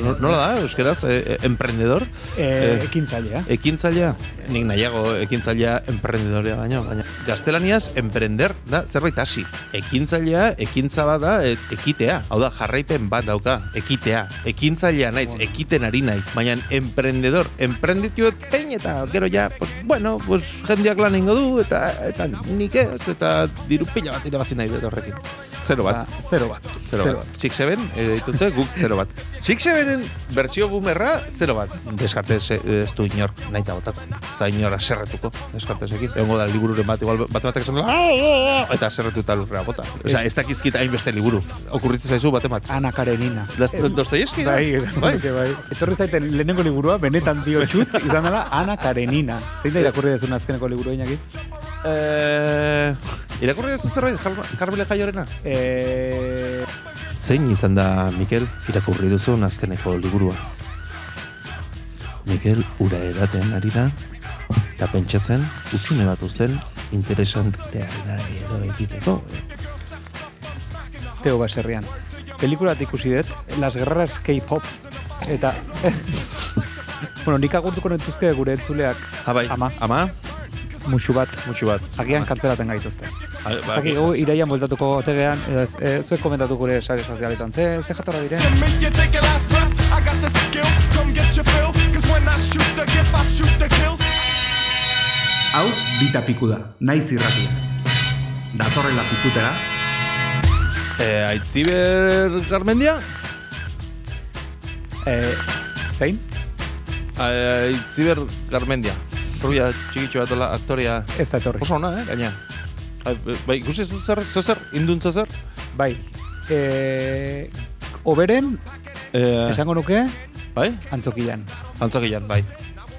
Nola da, euskeraz, emprendedor? Ekintzailea. Ekintzailea? Nik nahiago ekintzailea emprendedorea baina gaztelaniaz emprender da zerbait hasi. Ekintzailea, ekintza bat da ekitea. Hau da, jarraipen bat dauka, ekitea. Ekintzailea naiz, ekiten ari naiz. Baina emprendedor, emprendituet pein eta gero ja, pues, bueno, pues, jendeak lan ingo du eta nik ez, eta diru pila bat irabazi nahi dut horrekin. 0 bat. 0 bat. 6-7, ditute, guk 0 bat. 6-7-en bertsio boomerra 0 bat. Deskartez ez du inor nahi eta botako. Ez da inor aserretuko, deskartezekin. Egongo da libururen bat, igual batek esan dela, eta aserretu eta lurrea bota. Osa, ez dakizkit hainbeste liburu. Okurritzen zaizu batemat. Ana Karenina. Dostoyevski da? Bai. Etorri zaiten lehenengo liburua, benetan dio txut, izan dela Ana Karenina. Zein da irakurri dezun azkeneko liburu Iñaki? Irakurri dezu zerbait, Carmele Jaiorena? Zein izan da, Mikel, irakurri duzun azkeneko liburua? Mikel ura edaten ari da, eta pentsatzen, utxune bat uzten, interesantea edo egiteko. Teo Baserrian. Pelikulat ikusi dut, Las Guerreras K-pop, eta... bueno, nik agurtuko nentuzke gure entzuleak. Bai, ama? Muxu bat. Agian Vale. kantzelaten gaituzte. Zaki, iraian bueltatuko otegean, zuek komentatu gure sare sozialetan. Ze jatorra diren? Hau, bita piku da, naiz irratia. Datorrela pikutera. Aitziber Garmendia? Zein? Aitziber Garmendia. Rubia txikitxo bat aktorea. Ez da etorri. Oso ona, gaina. Bai, ikusi ez zer? Induntza zer? Bai. Oberen, esango nuke, bai? Antzokian. Antzokian, bai.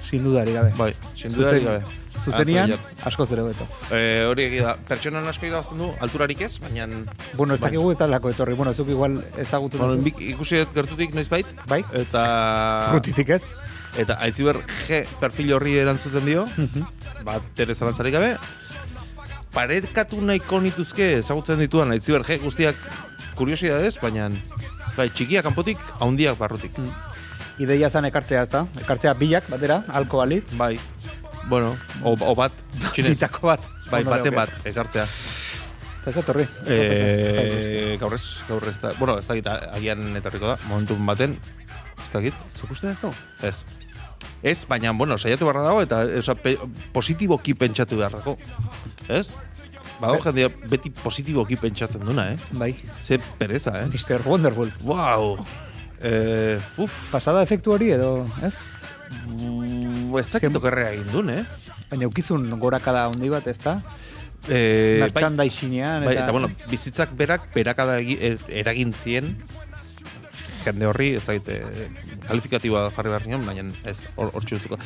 Sin dudari gabe. Bai, sin dudari gabe. Zuzenian, asko zero beto. Hori egida, pertsonan asko irabazten du, alturarik ez, baina... Bueno, ez dakigu ez da lako etorri. Bueno, zuk igual ezagutu duzu. Ikusi dut gertutik noiz bait. Bai. Eta... Rutitik ez. Eta Aitziber G perfil horri erantzuten dio, bat ere zalantzarik gabe. Parekatu nahiko nituzke ezagutzen dituan Aitziber G guztiak kuriosidadez, baina bai, txikiak kanpotik, haundiak barrutik. Ideia zan ekartzea, ezta? Ekartzea bilak batera, alko balitz. Bai, bueno, o bat, txinez. Bitako bat. Bai, baten bat, ekartzea. Ez da torri. Gaur ez da, bueno, ez dakit, agian etorriko da, momentun baten, ez dakit. Zuk uste duzu? Ez. Ez, baina, bueno, saiatu beharra dago, eta positiboki pentsatu behar dago. Ez? Badago jendea beti positiboki pentsatzen duna, Bai. Ze pereza, Mr. Wonderful. Wow! Pasada efektu hori edo, ez? Ez dakit okerrea egin duen, Baina ukizun gorakada handi bat, ez da? Merchandisinean, bai, eta bueno, bizitzak berakada eragin zien, jende horri, ez dakit, kalifikatiboa jarri behar nion, baina ez, hor txuzuko.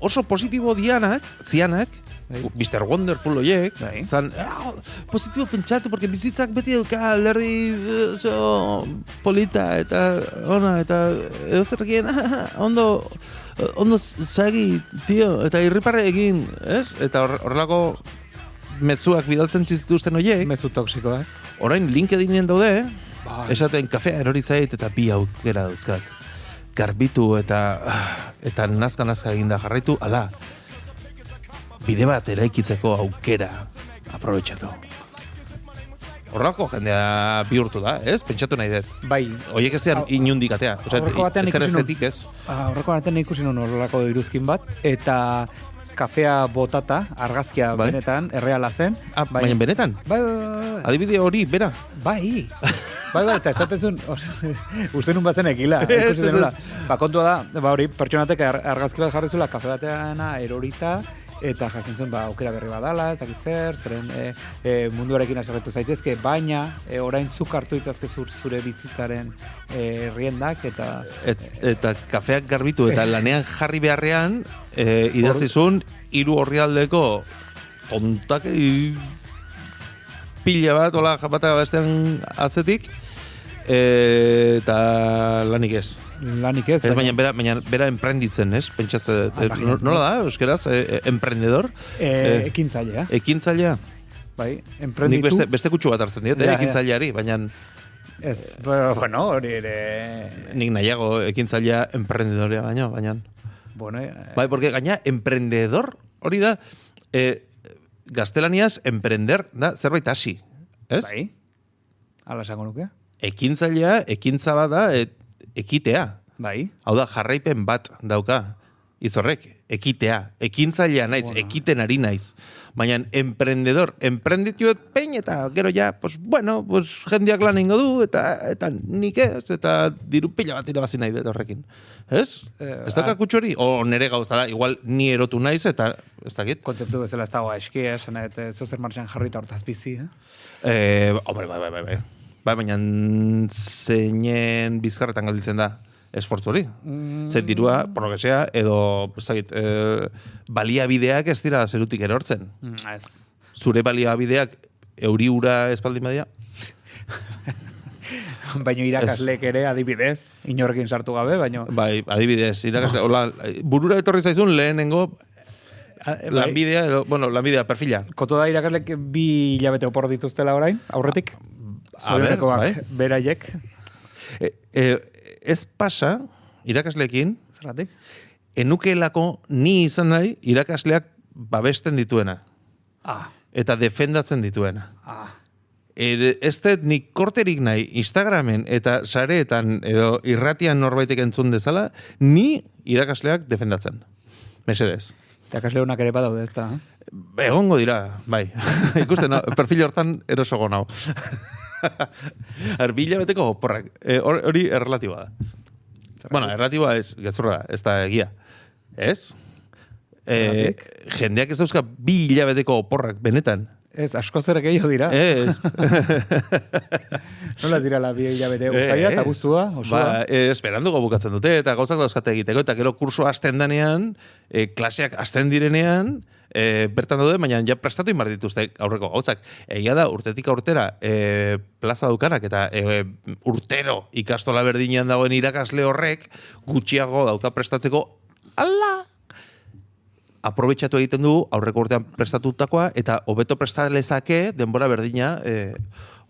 Oso positibo zianak, Mr. Wonderful oiek, zan, positibo pentsatu, porque bizitzak beti duka alderdi polita, eta ona, eta edo zerrekien, ondo sagi, tio, eta irriparre egin, ez? Eta horrelako mezuak bidaltzen zituzten oiek. Mezu toksiko, Orain LinkedInen daude, esaten kafea erori zait eta bi aukera dauzkat. Garbitu eta nazka eginda jarraitu, ala, bide bat eraikitzeko aukera aprobetxatu. Horrelako jendea bihurtu da, ez? Pentsatu nahi dut. Bai. Oiek ez dian inundik atea. Horreko batean ikusi nun horrelako iruzkin bat, eta kafea botata, argazkia benetan, erreala zen. Baina benetan? Bai. Adibide hori, bera? Bai, eta esaten zuen, uste nun bazen ekila. Kontua da, hori, pertsonatek argazki bat jarri zuela, kafe batean erorita, eta jartzen zuen, aukera berri badala, ez dakit zer, zeren munduarekin aserretu zaitezke, baina orain zuk hartu ditazke zure bizitzaren riendak, eta kafeak garbitu, eta lanean jarri beharrean, idatzizun, 3 orrialdeko tontak pila bat, hola bata bestean atzetik, eta lanik ez. Lanik ez. Baina bera emprenditzen, ez? Pentsatze, nola da, euskeraz, emprendedor? Ekintzailea. Ekintzailea? Bai, emprenditu. Nik beste kutsu bat hartzen diet, ekintzaileari, baina Ez, bueno, hori ere... Nik nahiago ekintzailea emprendedorea baina. Bueno, Bai, porque gaina emprendedor hori da, gaztelaniaz emprender da zerbait hasi, ez? bai, ala esango nuke. Ekintzailea, ekintza bat da, ekitea. Bai. Hau da, jarraipen bat dauka, itzorrek, ekitea. Ekintzailea naiz, ekiten ari naiz. Baina emprendedor, emprendituet pein eta gero ja, pues bueno, pues jendeak lan ingo du, eta nik ez, eta diru pila bat irabazi nahi dut horrekin. Ez? Ez da kutsu hori? O nere gauza da, igual ni erotu naiz, eta ez dakit. Kontzeptu bezala ez dago eski, esan eta zozer martxan jarrita hortaz bizi, Hombre, bai. Bai, baina zeinen bizkarretan galditzen da esfortzu hori. Zer dirua, por lo que sea, edo baliabideak ez dira zerutik erortzen. Ez. Zure baliabideak euriura espaldin badia? Baina irakaslek ere adibidez, inorkin sartu gabe, baina... Bai, adibidez, irakasle, hola, burura etorri zaizun lehenengo lanbidea, edo, bueno, lanbidea, perfila. Koto da irakaslek 2 hilabete opor dituztela orain, aurretik. Zorionekoak bai. beraiek. Ez pasa, irakasleekin, Zerratik? enukeelako ni izan nahi irakasleak babesten dituena. Ah. Eta defendatzen dituena. Ah. Ez dut nik korterik nahi Instagramen eta sareetan edo irratian norbaitek entzun dezala, ni irakasleak defendatzen. Mesedez. Irakasle honak ere badaude ez da. Egongo dira, bai. Ikusten, no? Perfil hortan erosogo nau. Arbila beteko oporrak. Hori errelatiboa da. Bueno, errelatiboa ez, gezurra, ez da egia. Ez? Jendeak ez dauzka 2 hilabeteko oporrak, benetan. Ez, asko zer gehiago dira. Ez. Nola dira la 2 hilabete usaia eta guztua, osoa? Ba, esperanduko bukatzen dute, eta gauzak dauzkate egiteko, eta gero kurso hasten danean, klaseak hasten direnean, bertan daude, baina ja prestatu inbar dituzte aurreko gauzak. Egia da, urtetik aurtera plaza dukanak, eta urtero ikastola berdinean dagoen irakasle horrek gutxiago dauka prestatzeko, aprobetxatu egiten du aurreko urtean prestatutakoa, eta hobeto prestalezake denbora berdina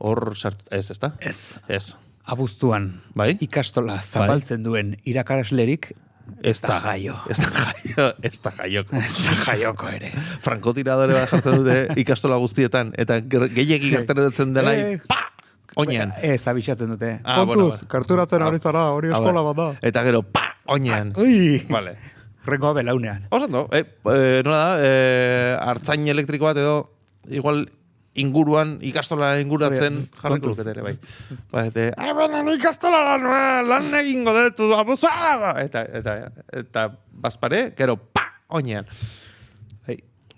hor ez, ezta? Ez. Abuztuan, bai? Ikastola zapaltzen duen irakaslerik ez da jaio. Ez da jaioko. Ez da jaioko ere. Frankotiradore bat jartzen dute ikastola guztietan, eta gehiegi gertaratzen denai, oinean. Ez, abixatzen dute. Kontuz, karturatzen ari zara, hori eskola bat da. Eta gero, oinean. Ui! Vale. Rengoa belaunean. Osando, nola da, hartzain elektriko bat edo, igual inguruan, ikastola inguratzen jarriko lukete ere, bai. Bueno, ikastola lan egingo dut, abusaga! Eta bazpare, gero, oinean.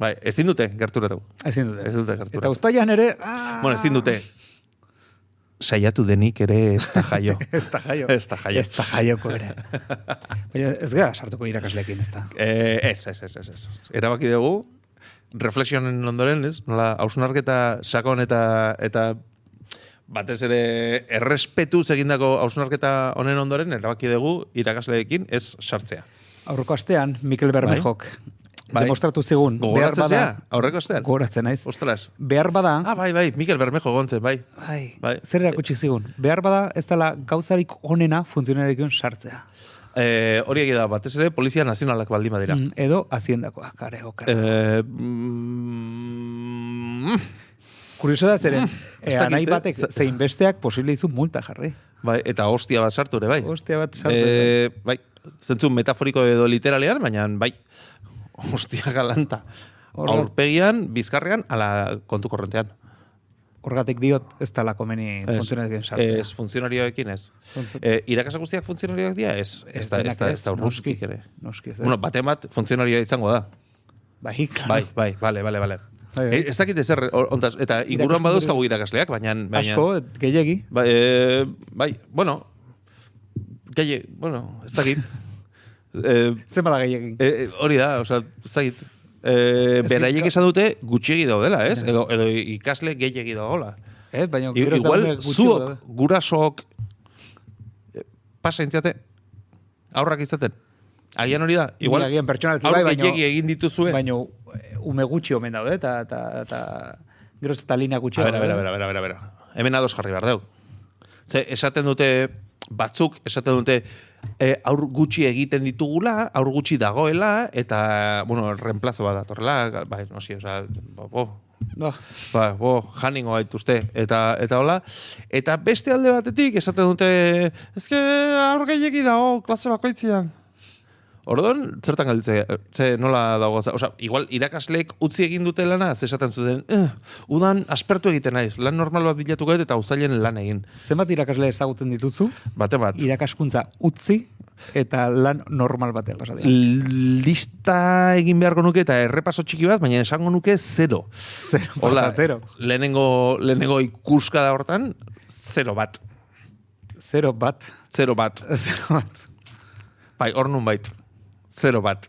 Bai, ez dindute gerturatu. Ezin dute. Gerturatu. Eta ustaian ere... Bueno, ez dindute. Saiatu denik ere ez da jaio. Ez da jaioko ere. Baina ez gara sartuko irakasleekin, ez da. Ez. Erabaki dugu, reflexionen ondoren, ez? Nola, hausnarketa sakon eta batez ere errespetuz egindako hausnarketa honen ondoren, erabaki dugu irakasleekin ez sartzea. Aurreko astean, Mikel Bermejok demostratu zigun. Gogoratzen zea, aurreko astean? Gogoratzen naiz. Ostras. Behar bada... Bai, Mikel Bermejo gontzen, bai. Zer erakutsi zigun? Behar bada ez dela gauzarik onena funtzionarikun sartzea. Hori egia da, batez ere, Polizia Nazionalak baldin badira. Edo, haziendakoa, karego. Kurioso da zeren, anai batek zein besteak posible izu multa jarri. Bai, eta hostia bat sartu ere, bai. Hostia bat sartu. Bai, zentzu metaforiko edo literalean, baina bai, hostia galanta. Aurpegian, bizkarrean, ala kontu korrentean. Horgatik diot, ez tala komeni funtzionarioekin sartzea. Ez, funtzionarioekin ez. Irakasak guztiak funtzionarioak dira? Ez da urrutik ere. Bueno, baten bat funtzionarioa izango da. Bai, claro. Bai, bale. Ez dakit ezer, eta inguruan baduzkagu irakasleak, baina... Asko, gehiagi. Bai, bueno, ez dakit. Zenba da gehiagin? Hori da, oza, ez dakit. Beraiek esan dute gutxiegi daudela, ez? Edo ikasle gehiagi dagoela. Ez, baina... Igual, zuok, gurasok, pasa intziate, aurrak izaten. Agian hori da, igual, aurrak gehiagi egin dituzue. Baina, ume gutxi omen daude, eta gero eta linea gutxi. A ver. Hemen ados jarri behar deu. Ze, esaten dute, batzuk, esaten dute, aur gutxi egiten ditugula, aur gutxi dagoela, eta, bueno, reemplazo bat datorrela, bai, no si, oza, janingo gaituzte, eta hola. Eta beste alde batetik, esaten dute, ezke aur gehiagi dago, klase bakoitzean. Orduan, zertan galditzea, nola dago, oza, igual irakasleek utzi egin dute lana, esaten zuten, udan aspertu egiten naiz, lan normal bat bilatuko eta uzailen lan egin. Zenbat irakasle ezagutzen dituzu? Bate bat. Irakaskuntza utzi eta lan normal batean pasatzen. Lista egin beharko nuke eta errepaso txiki bat, baina esango nuke 0. Hola, lehenengo ikuskada hortan, 0 bat. 0 bat. 0 bat. Bai, hor nun bait. 0 bat.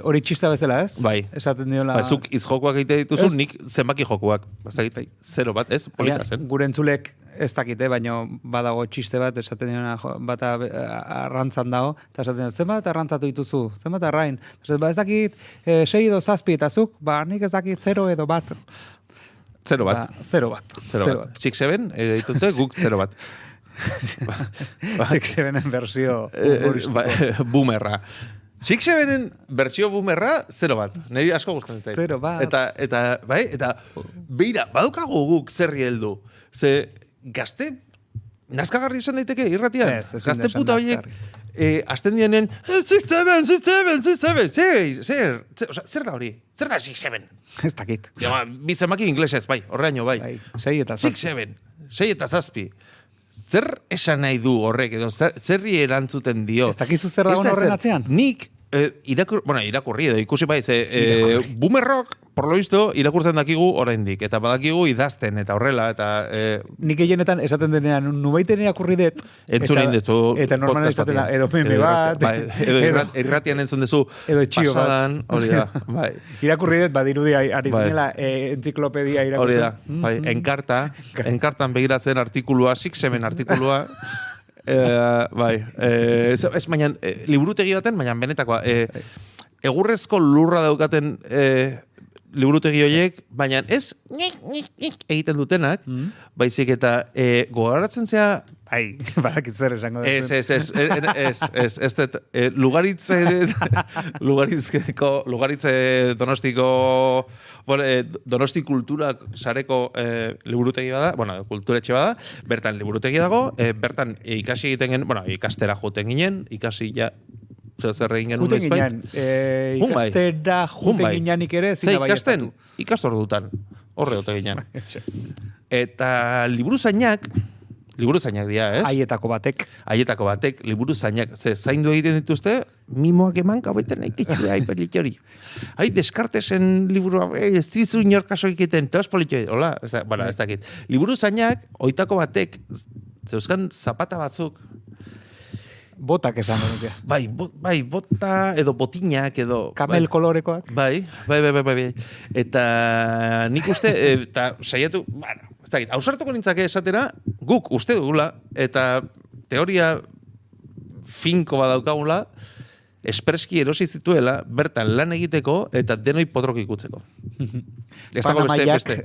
Hori txista bezala, ez? Bai. Esaten diola... Zuk izjokoak egite dituzu, nik zenbaki jokoak. Bai. 0 bat, ez? Polita zen. Gure entzulek ez dakite, baina badago txiste bat, esaten diona bata arrantzan dago, eta esaten diona, zenbat arrantzatu dituzu? Zenbat arrain? Ez dakit 6 edo 7 eta zuk, nik ez dakit 0 edo bat. 0 bat. 0 bat. 6-7, ditute, guk 0 bat. 6-7en versio boomerra. 6-7en bertsio boomerra 0 bat. Neri asko gustatzen zait. 0 bat. Eta beira, badukagu guk zerri heldu. Ze gazte nazkagarri izan daiteke irratian. Gazte puta horiek azten dienen 6-7. Zer da hori? Zer da 6-7? Ez dakit. Bizemaki inglesez, bai, horreaino, bai. 6 eta 6-7. 6 eta 7. Zer esan nahi du horrek, edo zerri erantzuten dio. Ez dakizu zer dagoen horren atzean? Nik, irakurri edo ikusi bai, boomerrock, por lo visto, irakurtzen dakigu oraindik, eta badakigu idazten, eta horrela, eta... Nik gehienetan esaten denean, nubaiten irakurri dut. Entzun egin dezu. Eta normalan esaten edo meme bat. Edo irratian entzun dezu. Edo txio bat. Pasadan, hori da, bai. Irakurri dut, badirudi, ari zinela entziklopedia irakurtzen. Hori da, bai, enkartan begiratzen artikulua, 6-7 artikulua, bai, ez baina, liburutegi baten, baina benetakoa, egurrezko lurra daukaten liburutegi horiek, baina ez egiten dutenak, baizik eta gogaratzen zea... Bai, badakit zer esango dut. Ez, Lugaritze Donostiko, Donosti Kulturak sareko liburutegi bada, kulturetxe bada, bertan liburutegi dago, bertan ikasi egiten gen, ikastera joten ginen, ikasi ja, zer egin genuen ezbait. Ikastera juten gineanik ere, zina bai ikasten, ikastordutan, horre dote ginen. Eta liburuzainak dira, ez? Aietako batek, liburuzainak, zaindu egiten dituzte, mimoak eman gabetan aikitxue, aipelit hori. Descartesen liburua, ez dizu inorkaso egiten, teos politxo, hola, ez dakit. Liburuzainak, oitako batek, zeuzkan zapata batzuk, botak esan duke. Bai, bota, edo botinak, edo... Kamel kolorekoak. Bai. Eta nik uste, eta saiatu, ez dakit, hausartuko nintzake esatera, guk uste dugula, eta teoria finko badaukagula, espreski erosi zituela, bertan lan egiteko, eta denoi potrok ikutzeko. Ez dago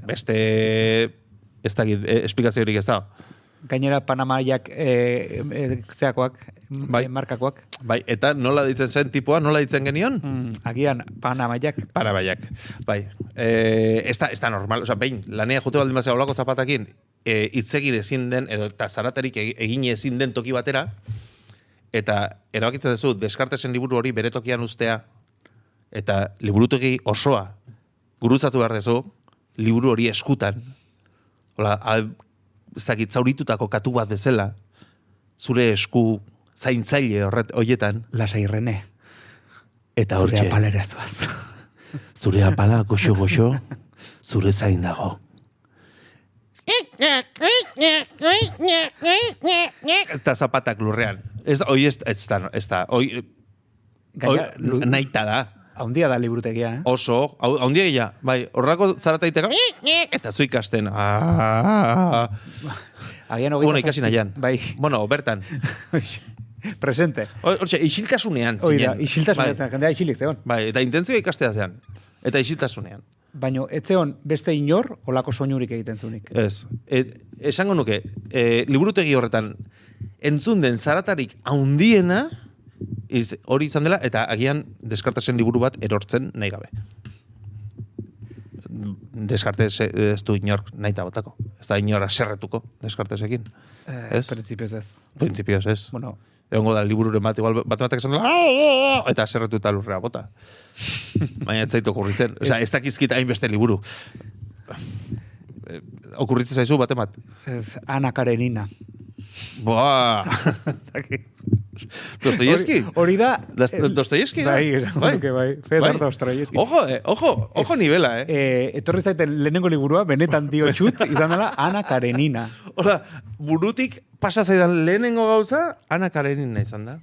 beste, ez dakit, esplikaziorik ez da. Gainera Panamaiak zeakoak, markakoak. Bai, eta nola ditzen zen tipua, nola ditzen genion? Agian, Panamaiak. Bai. Ez da normal, behin, lanea jute baldin bazea olako zapatakin, hitzegin ezin den, edo eta zaratarik egin ezin den toki batera, eta erabakitzen duzu, Descartesen liburu hori bere tokian ustea, eta liburutegi osoa, gurutzatu behar duzu, liburu hori eskutan, hola, ez dakit, zauritutako katu bat bezala, zure esku zaintzaile horietan. Lasai Rene. Eta hortxe. Zure apalera zuaz. Zure apala goxo, zure zain dago. Eta zapatak lurrean. Ez da. Naita da. Haundia da liburutegia, Oso, haundia gila. Bai, horrako zarataiteka, eta zu ikasten. Agian ikasi nahian. Bai. Bertan. Presente. Hortxe, isiltasunean. Oida, isiltasunean, jendea isilik zeon. Bai, eta intentzioa ikastea zean. Eta isiltasunean. Baina, etzeon beste inor, olako soinurik egiten zunik. Ez. esango nuke, liburutegi horretan entzun den zaratarik haundiena hori izan dela, eta agian Descartesen liburu bat erortzen nahi gabe. Descartes ez du inork nahi botako. Ez da inor aserretuko Descartesekin. Ez? Principios ez. Principios ez. Bueno, egongo da libururen bat, igual bat esan dela, eta aserretu eta lurrea bota. Baina ez zaitu okurritzen. Osea, ez dakizkita hainbeste liburu. Okurritzen zaizu bat emat. Ez Ana Karenina. Boa! Dostoyevski? Hori da... Dostoyevski da? Bai, Fedor Dostoyevski. Ojo nivela, Etorri zaiten lehenengo liburua, benetan dio txut, izan dela Ana Karenina. Hola, burutik pasa zaidan lehenengo gauza, Ana Karenina izan da.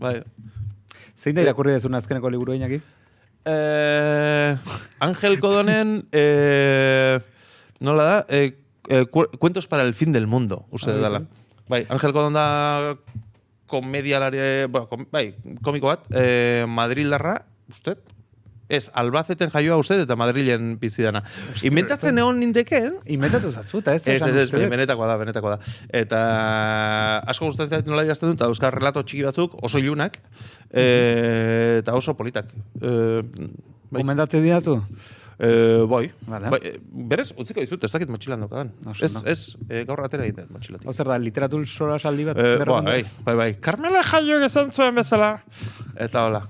Bai. Zein da irakurri dezun azkeneko liburu Iñaki? Ángel Codonen, nola da, Cuentos para el fin del mundo, uste dela. Bai, Ángel Codon da komedialari, komiko bat, Madrildarra, usted? Ez, Albaceten jaioa usted eta Madrilen bizidana. Inventatzen egon nindeken? Inventatu zazuta, ez? Ez, benetakoa da. Eta asko gustatzen zait nola idazten dut, eta euskal relato txiki batzuk, oso ilunak, eta oso politak. Gomendatzen diazu? Bai. Vale. Berez, utziko dizut, ez dakit motxilan daukadan. Ez, gaur atera egiten motxilatik. Zer da, literatur sola saldi bat? Bai. Carmele Jaio esan zuen bezala. Eta hola.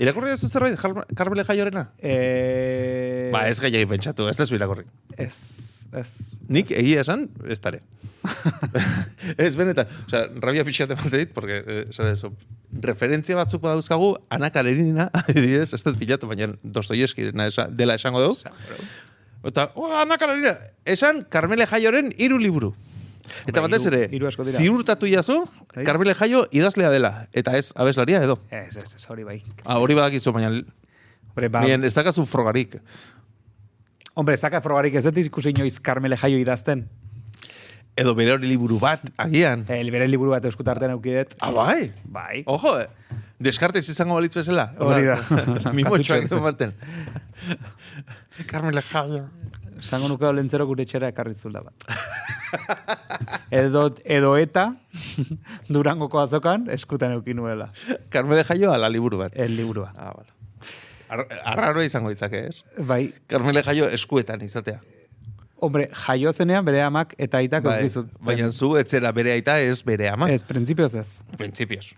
Irakurri duzu zerbait, Carmele Jaiorena? Ez gehiagin pentsatu, ez dezu irakurri. Ez. Nik egia esan, ez tare. Ez benetan, osea, rabia pixate bat dit, porque, referentzia batzuk badauzkagu, Ana Karenina, adibidez, ez dut pilatu, baina Dostoyevski dela esango dugu. Eta, Ana Karenina, esan Carmele Jaioren 3 liburu. Eta batez ere, ziurtatu jazu, Carmele Jaio idazlea dela, eta ez abeslaria edo. Ez, hori bai. Hori badakitzu, baina ez dakazu frogarik. Hombre, zaka frogarik ez dut ikusi inoiz Carmele Jaio idazten. Edo bere hori liburu bat, agian. Bere liburu bat eskutarten aukidet. Bai? Bai. Ojo, Descartes izango balitz bezala. Hori da. Mimotxoak edo baten. Carmele Jaio. Zango nuke olentzero gure txera ekarrizula bat. Edo eta Durangoko azokan eskutan eukin nuela. Carmele Jaio ala liburu bat. El liburua. Vale. Arraroa izango ditzake, ez? Bai. Carmele Jaio eskuetan izatea. Hombre, jaio zenean bere amak eta aitak eukizut. Baina zu etzera bere aita ez bere ama. Ez, printzipioz ez. Printzipioz.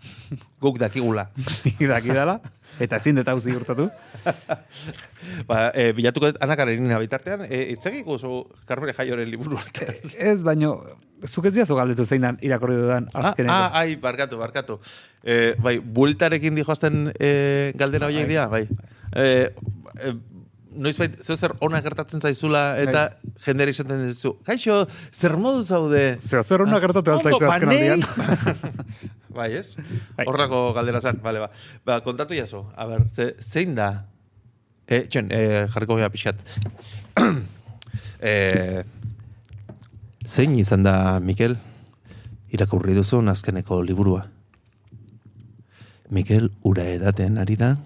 Guk dakigula. Dakidala. Eta ezin dut hau ziurtatu. Bilatuko Ana Karenina bitartean, itzegiko zu Carmele Jaioren liburu. Ez, baino, zuk ez diazu galdetu zeinan irakorri dudan azkeneko. Barkatu. Bueltarekin dijoazten galdera horiek dira, bai. Noizbait, zer ona gertatzen zaizula eta jendera izaten dizu. Kaixo, zer modu zaude? Zer ona gertatu altzaizu azken aldian. Bai, ez? Horrako galdera zan, bale, ba. Kontatu jazu. A ber, zein da? Jarriko gea pixat. Zein izan da, Mikel, irakurri duzun azkeneko liburua? Mikel ura edaten ari da,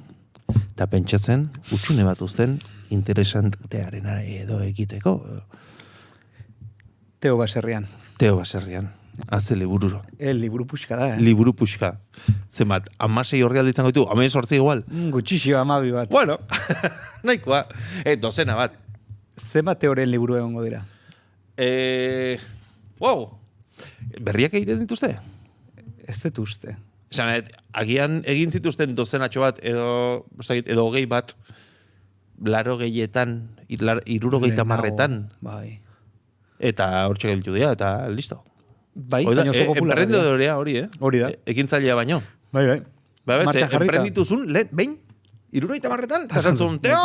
eta pentsatzen, utxune bat uzten, interesantearen edo egiteko. Teo Baserrian. Haze liburu. Liburu puxka da, Liburu puxka. Zenbat, 16 horri alditzen gaitu, 18 igual. Gutxixio 12 bat. Bueno, nahikoa. Dozena bat. Zenbat teoren liburu egongo dira? Wow. Berriak egiten dituzte? Ez dut uste. Agian egin zituzten dozenatxo bat, edo 20 bat, 80etan, 60etan. Bai. Eta hortxe gelditu dira, eta listo. Bai, baina oso popularra. Emprendedorea hori, Hori da. Ekintzailea baino. Bai. Emprendituzun, behin, 60etan, eta zantzun, Teo,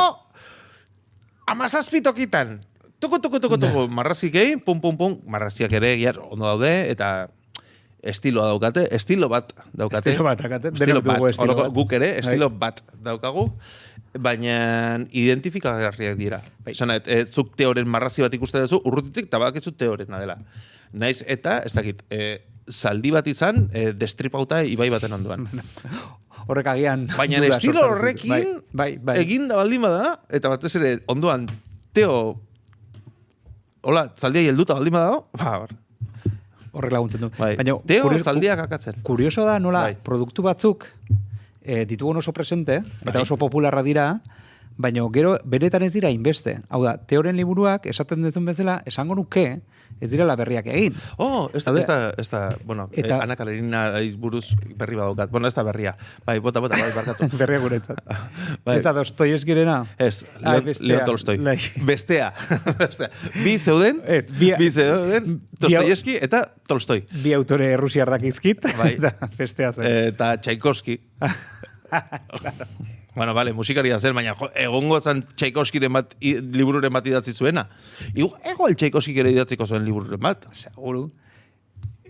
17 tokitan. Tuku, marrazikei, pum, marraziak ere, ondo daude, eta estiloa daukate, estilo bat daukate. Guk ere, estilo bat daukagu, baina identifikagarriak dira. Zena, zuk teoren marrazi bat ikusten duzu, urrutitik tabakizu teorena dela. Naiz eta, ez dakit, zaldi bat izan, destripauta ibai baten ondoan. Horrek agian... Baina estilo horrekin, egin da baldin bada, eta batez ere ondoan, Teo hola, zaldia helduta baldin badago, Horrek laguntzen du. bai. Baina, Teo zaldiak akatzen. Kurioso da nola Bai. produktu batzuk ditugun oso presente, eta Bai. oso popularra dira, baina gero beretan ez dira inbeste. Hau da, Teoren liburuak, esaten dezun bezala, esango nuke, ez direla berriak egin. Oh, ez da, bueno, Eta- Ana Karenina buruz berri badaukat. Bueno, ez da berria. Bai, bota, bai, barkatu. Berriak guretzat. Bai. Ez da Dostoyevskirena? Ez, Ai, Leon Tolstoi. Bai. Bestea. Bestea. Bi zeuden, Ez, bi zeuden, Dostoyevski eta Tolstoi. Bi autore errusiarrak izkit, Bai. eta bestea zen. Eta Tchaikovsky. Bueno, vale, musikaria zen, baina egongo zen Tchaikovskyren bat, libururen bat idatzi zuena. Igual Tchaikovsky ere idatziko zuen libururen bat. Seguru.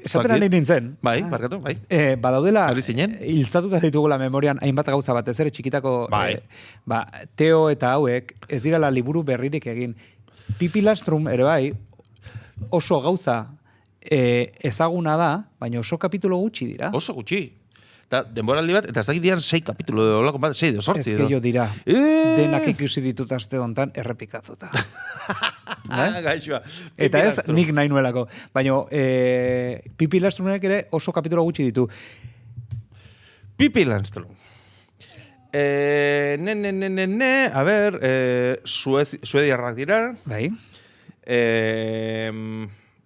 Esaten ari nintzen. Bai, barkatu, bai. Badaudela, Ari zinen? hiltzatuta ditugula memorian hainbat gauza bat, ez ere txikitako, Bai. Teo eta hauek, ez dirala liburu berririk egin. Pipi Lastrum, ere bai, oso gauza ezaguna da, baina oso kapitulo gutxi dira. Oso gutxi. Eta denboraldi bat, eta ez dakit dian 6 kapitulo edo olako bat, 6 edo 8 Ez gehiago dira. Denak ikusi ditut aste hontan errepikatzuta. Gaixoa. Eta ez, nik nahi nuelako. Baina Pipi Lastrumek ere oso kapitulo gutxi ditu. Pipi Landstrom. A ber, suediarrak dira. Bai?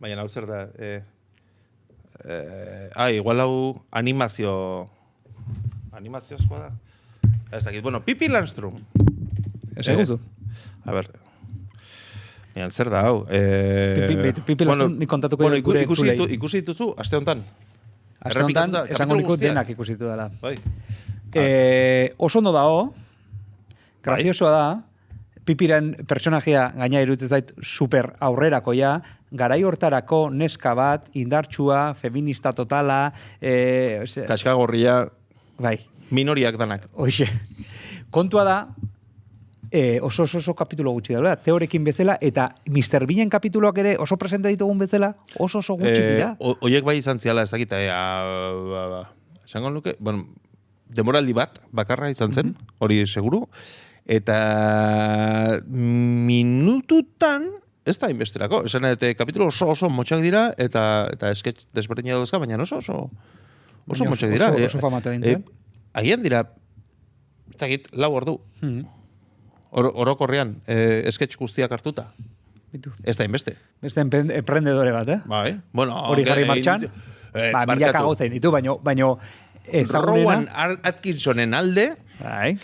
Baina hau zer da. Igual hau animaziozkoa da. Ez dakit, bueno, Pipi Landstrom. Ez egutu. A ber, baina zer da hau. Pipi Landstrom nik kontatuko bueno, gure entzulei. ikusi dituzu, aste honetan. Aste honetan, Errepikatuta, esango kapitulu niku guztiak. denak ikusi ditu dela. Bai. Oso ondo dago, graziosoa da, Pipiren personajea gaina iruditzen zait super aurrerakoia, garai hortarako neska bat, indartsua, feminista totala, Kaskagorria, bai, minoriak danak. hoxe. Kontua da, oso kapitulo gutxi da, teorekin bezala, eta Mr. Beanen kapituloak ere oso presente ditugun bezala, oso gutxi dira. Oiek bai izan ziala, ez dakit, esango nuke, bueno, demoraldi bat, bakarra izan zen, hori seguru, eta minututan, ez da inbesterako, esan edete kapitulo oso motxak dira, eta sketch desberdina dauzka, baina oso Baina motxak dira. oso famatu egin zen. Agian dira, ez dakit, 4 ordu. Orokorrean, sketch guztiak hartuta. Bitu. Ez da inbeste. Beste emprendedore bat, Bai. Bueno, Hori jarri martxan, milaka gauza egin ditu, baino Rowan ezagunena. Atkinsonen alde, Bai,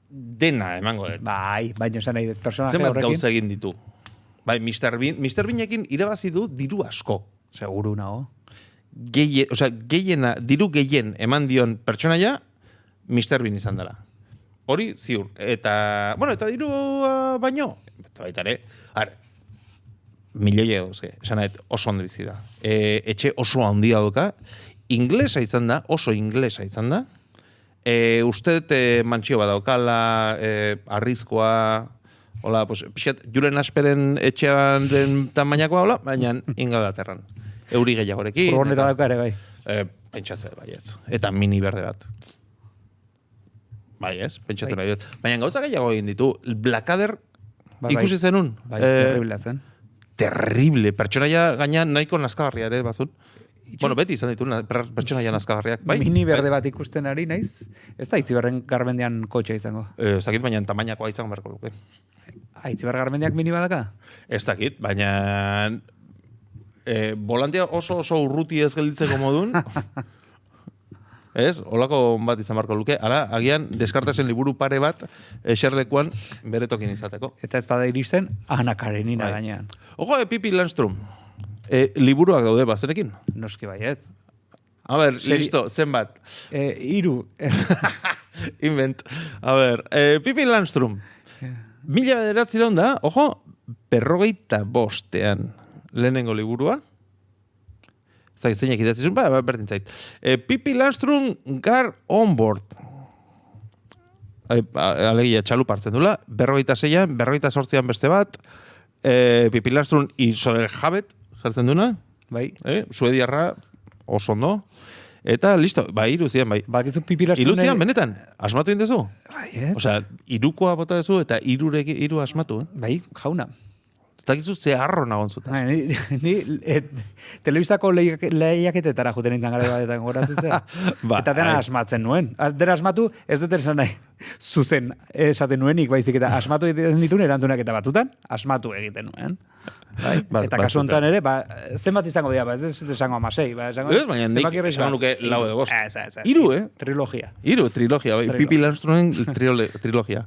dena emango dut. baino esan nahi dut, personaje Zenbat horrekin. gauza egin ditu. Bai, Mr. Beanekin irabazi du diru asko. Seguru nago. Diru gehien eman dion pertsonaia Mr. Bean izan dela. Hori ziur. Eta diru baino, eta baita ere, milioi edo, esan nahi, oso ondo bizi da. Etxe oso handia doka, oso inglesa izan da. Uste mantxio bat daukala, arrizkoa, hola, pues, pixat, Julen Asperen etxean den tamainakoa, hola, baina Ingalaterran. Euri gehiagorekin. Furgoneta dauka ere, bai. Pentsatzen baietz. Eta mini berde bat. Bai, ez? Pentsatu nahi dut. Baina gauza gehiago egin ditu. Blackadder ikusi zenun? Bai, terriblea zen. Terrible. Pertsonaia gaina nahiko nazkagarria ere bazun. Bueno, beti izan ditu pertsonaia nazkagarriak. Bai? Mini berde bat ikusten ari naiz, ez da Itziberren Garmendian kotxea izango. Ez dakit, baina tamainakoa izango berko luke. Itziber Garmendiak mini badaka? Ez dakit, baina volantea oso urruti ez gelditzeko modun. Ez? Olako bat izan barko luke. Hala, agian, deskartasen liburu pare bat eserlekuan bere tokin izateko. Eta ez bada iristen, Ana Karenina Bai. gainean. Ojo, Pipi Landstrom. Liburuak daude bazerekin. Noski baiet. A ber, listo, zenbat. 3. Invent. A ber, Pipi Landstrom. 1900 da, ojo, 55 lehenengo liburua. Zeinek idatzizun, berdin zait. Pipi Landstrom Gar on Board. Alegia txalup hartzen dula. 46an, 48an beste bat. Pipi Landstrom iso del Jabet jartzen duna. Bai. Suediarra oso ondo. Eta listo, iruzian, bai. Bakizu Pipi Landstrom. Iluzian, benetan, asmatu indezu? Baiet. Osea, irukoa bota dezu eta hiru asmatu, Bai, jauna. Ez dakizu ze harro nagon zutaz. Ni telebistako lehiaketetara juten nintzen gara batetan goratzen Ba, eta dena asmatzen nuen. Dena asmatu, ez dut esan nahi zuzen esaten nuenik, baizik eta asmatu egiten dituen erantzunak eta batutan, asmatu egiten nuen. Bai? Eta kasu honetan ere, zenbat izango dira, ez esango 16. Baina nik esango nuke lau edo bost. Hiru, Trilogia. Trilogia, bai. Pipi Landstrunen trilogia.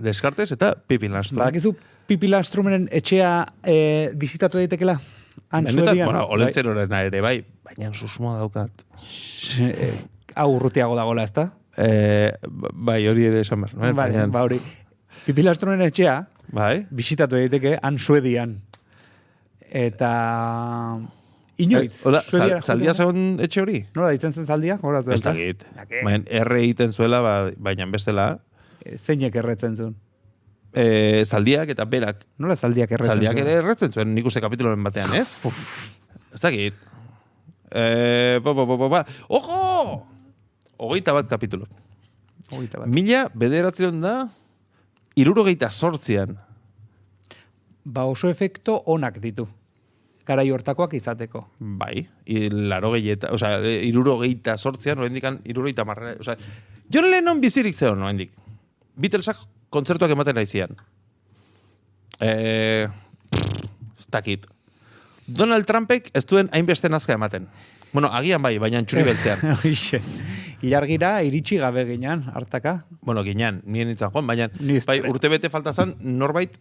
Descartes eta Pipi Landström. Badakizu Pipi Landströmenen etxea bizitatu daitekela? Benetan, Olentzerorena ere, bai. Baina susmoa daukat. Hau urrutiago dagoela, ez da? Bai, hori ere esan behar. Ba, hori. Pipi Landströmenen etxea, bai, bisitatu daiteke han Suedian. Eta inoiz. Zaldia zegoen etxe hori? Nola ditzen zen zaldia? Ez dakit. Baina erre egiten zuela, baina bestela. Zeinek erretzen zuen? Zaldiak eta berak. Nola zaldiak erretzen zuen? Zaldiak ere erretzen zuen, nik uste kapituloren batean, ez? Ez dakit. Ojo! 21 kapitulo. 1998 da, 78an. Ba oso efekto onak ditu. Garai hortakoak izateko. Bai, 78an, norendikan 70 o sea, John Lennon bizirik zeon, norendik. Beatlesak kontzertuak ematen naizian. Ez dakit. Donald Trumpek ez duen hainbeste nazka ematen. Bueno, agian bai, baina txuri beltzean. Ilargira iritsi gabe ginean, hartaka. Bueno, ginean, nien nintzen joan, baina bai, urte bete falta zan, norbait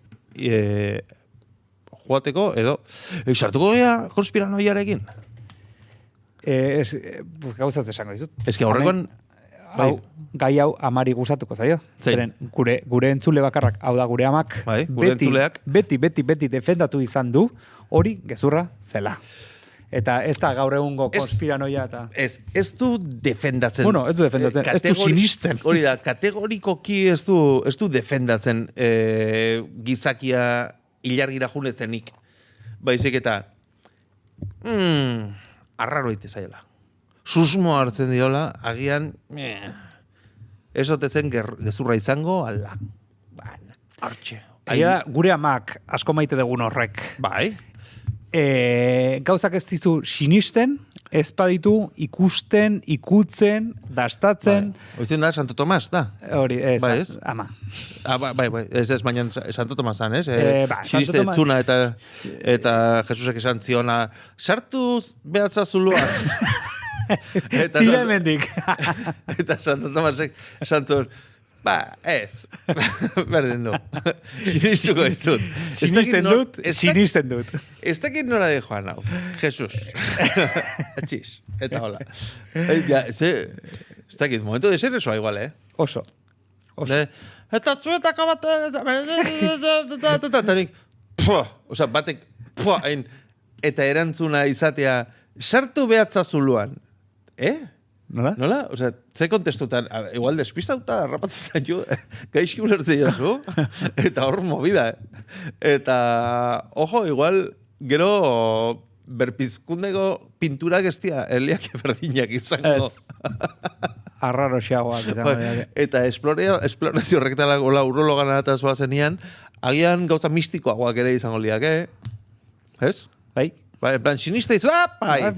joateko, edo sartuko gea konspiranoiarekin. Gauzat esango dizut. Ez que horrekoan... Gai hau amari gustatuko zaio. Zeren, gure entzule bakarrak, hau da gure amak, bai, gure entzuleak beti defendatu izan du, hori gezurra zela. Eta ez da gaur egungo konspiranoia eta... Ez du defendatzen. Bueno, ez du defendatzen, ez du sinisten. Hori da, kategorikoki ez du defendatzen gizakia ilargira junetzenik. Baizik eta arraro ite zaiela. Susmo hartzen diola, agian ez otezen gezurra izango, ala. Artxe. Gure amak asko maite dugun horrek. Bai. Gauzak ez dizu sinisten, ez baditu ikusten, ikutzen, dastatzen. Oitzen da, Santo Tomas, da? Hori, ez, bai, ez? Ama. Bai, ez baina Santo Tomasan, ez? Siniste entzuna eta Jesusek esan ziona, sartu behatza zuluan. Tira hemendik. Eta Santo Tomasek esan zuen, ez. Berdin du. Sinistuko ez dut. Sinisten dut. Ez dakit nora de joan hau. Jesus. Atxiz. Eta hola. Ez dakit, momentu de zen eso igual, Oso. Eta zuetako bat... Eta nik... Osa, batek... Eta erantzuna izatea... Sartu behatza zuluan. Nola? Osea, ze kontestutan, igual despistauta rapatzen zaio, gaizki ulertzen jazu, eta hor movida, Eta, ojo, igual, gero berpizkundeko pinturak estia, eliak berdinak izango. Arraro xagoak izango. Eta esplorazio horrektala gola urrologana eta zoazenian, agian gauza mistikoagoak ere izango liak, Ez? Bai. Bai, en plan, sinista bai.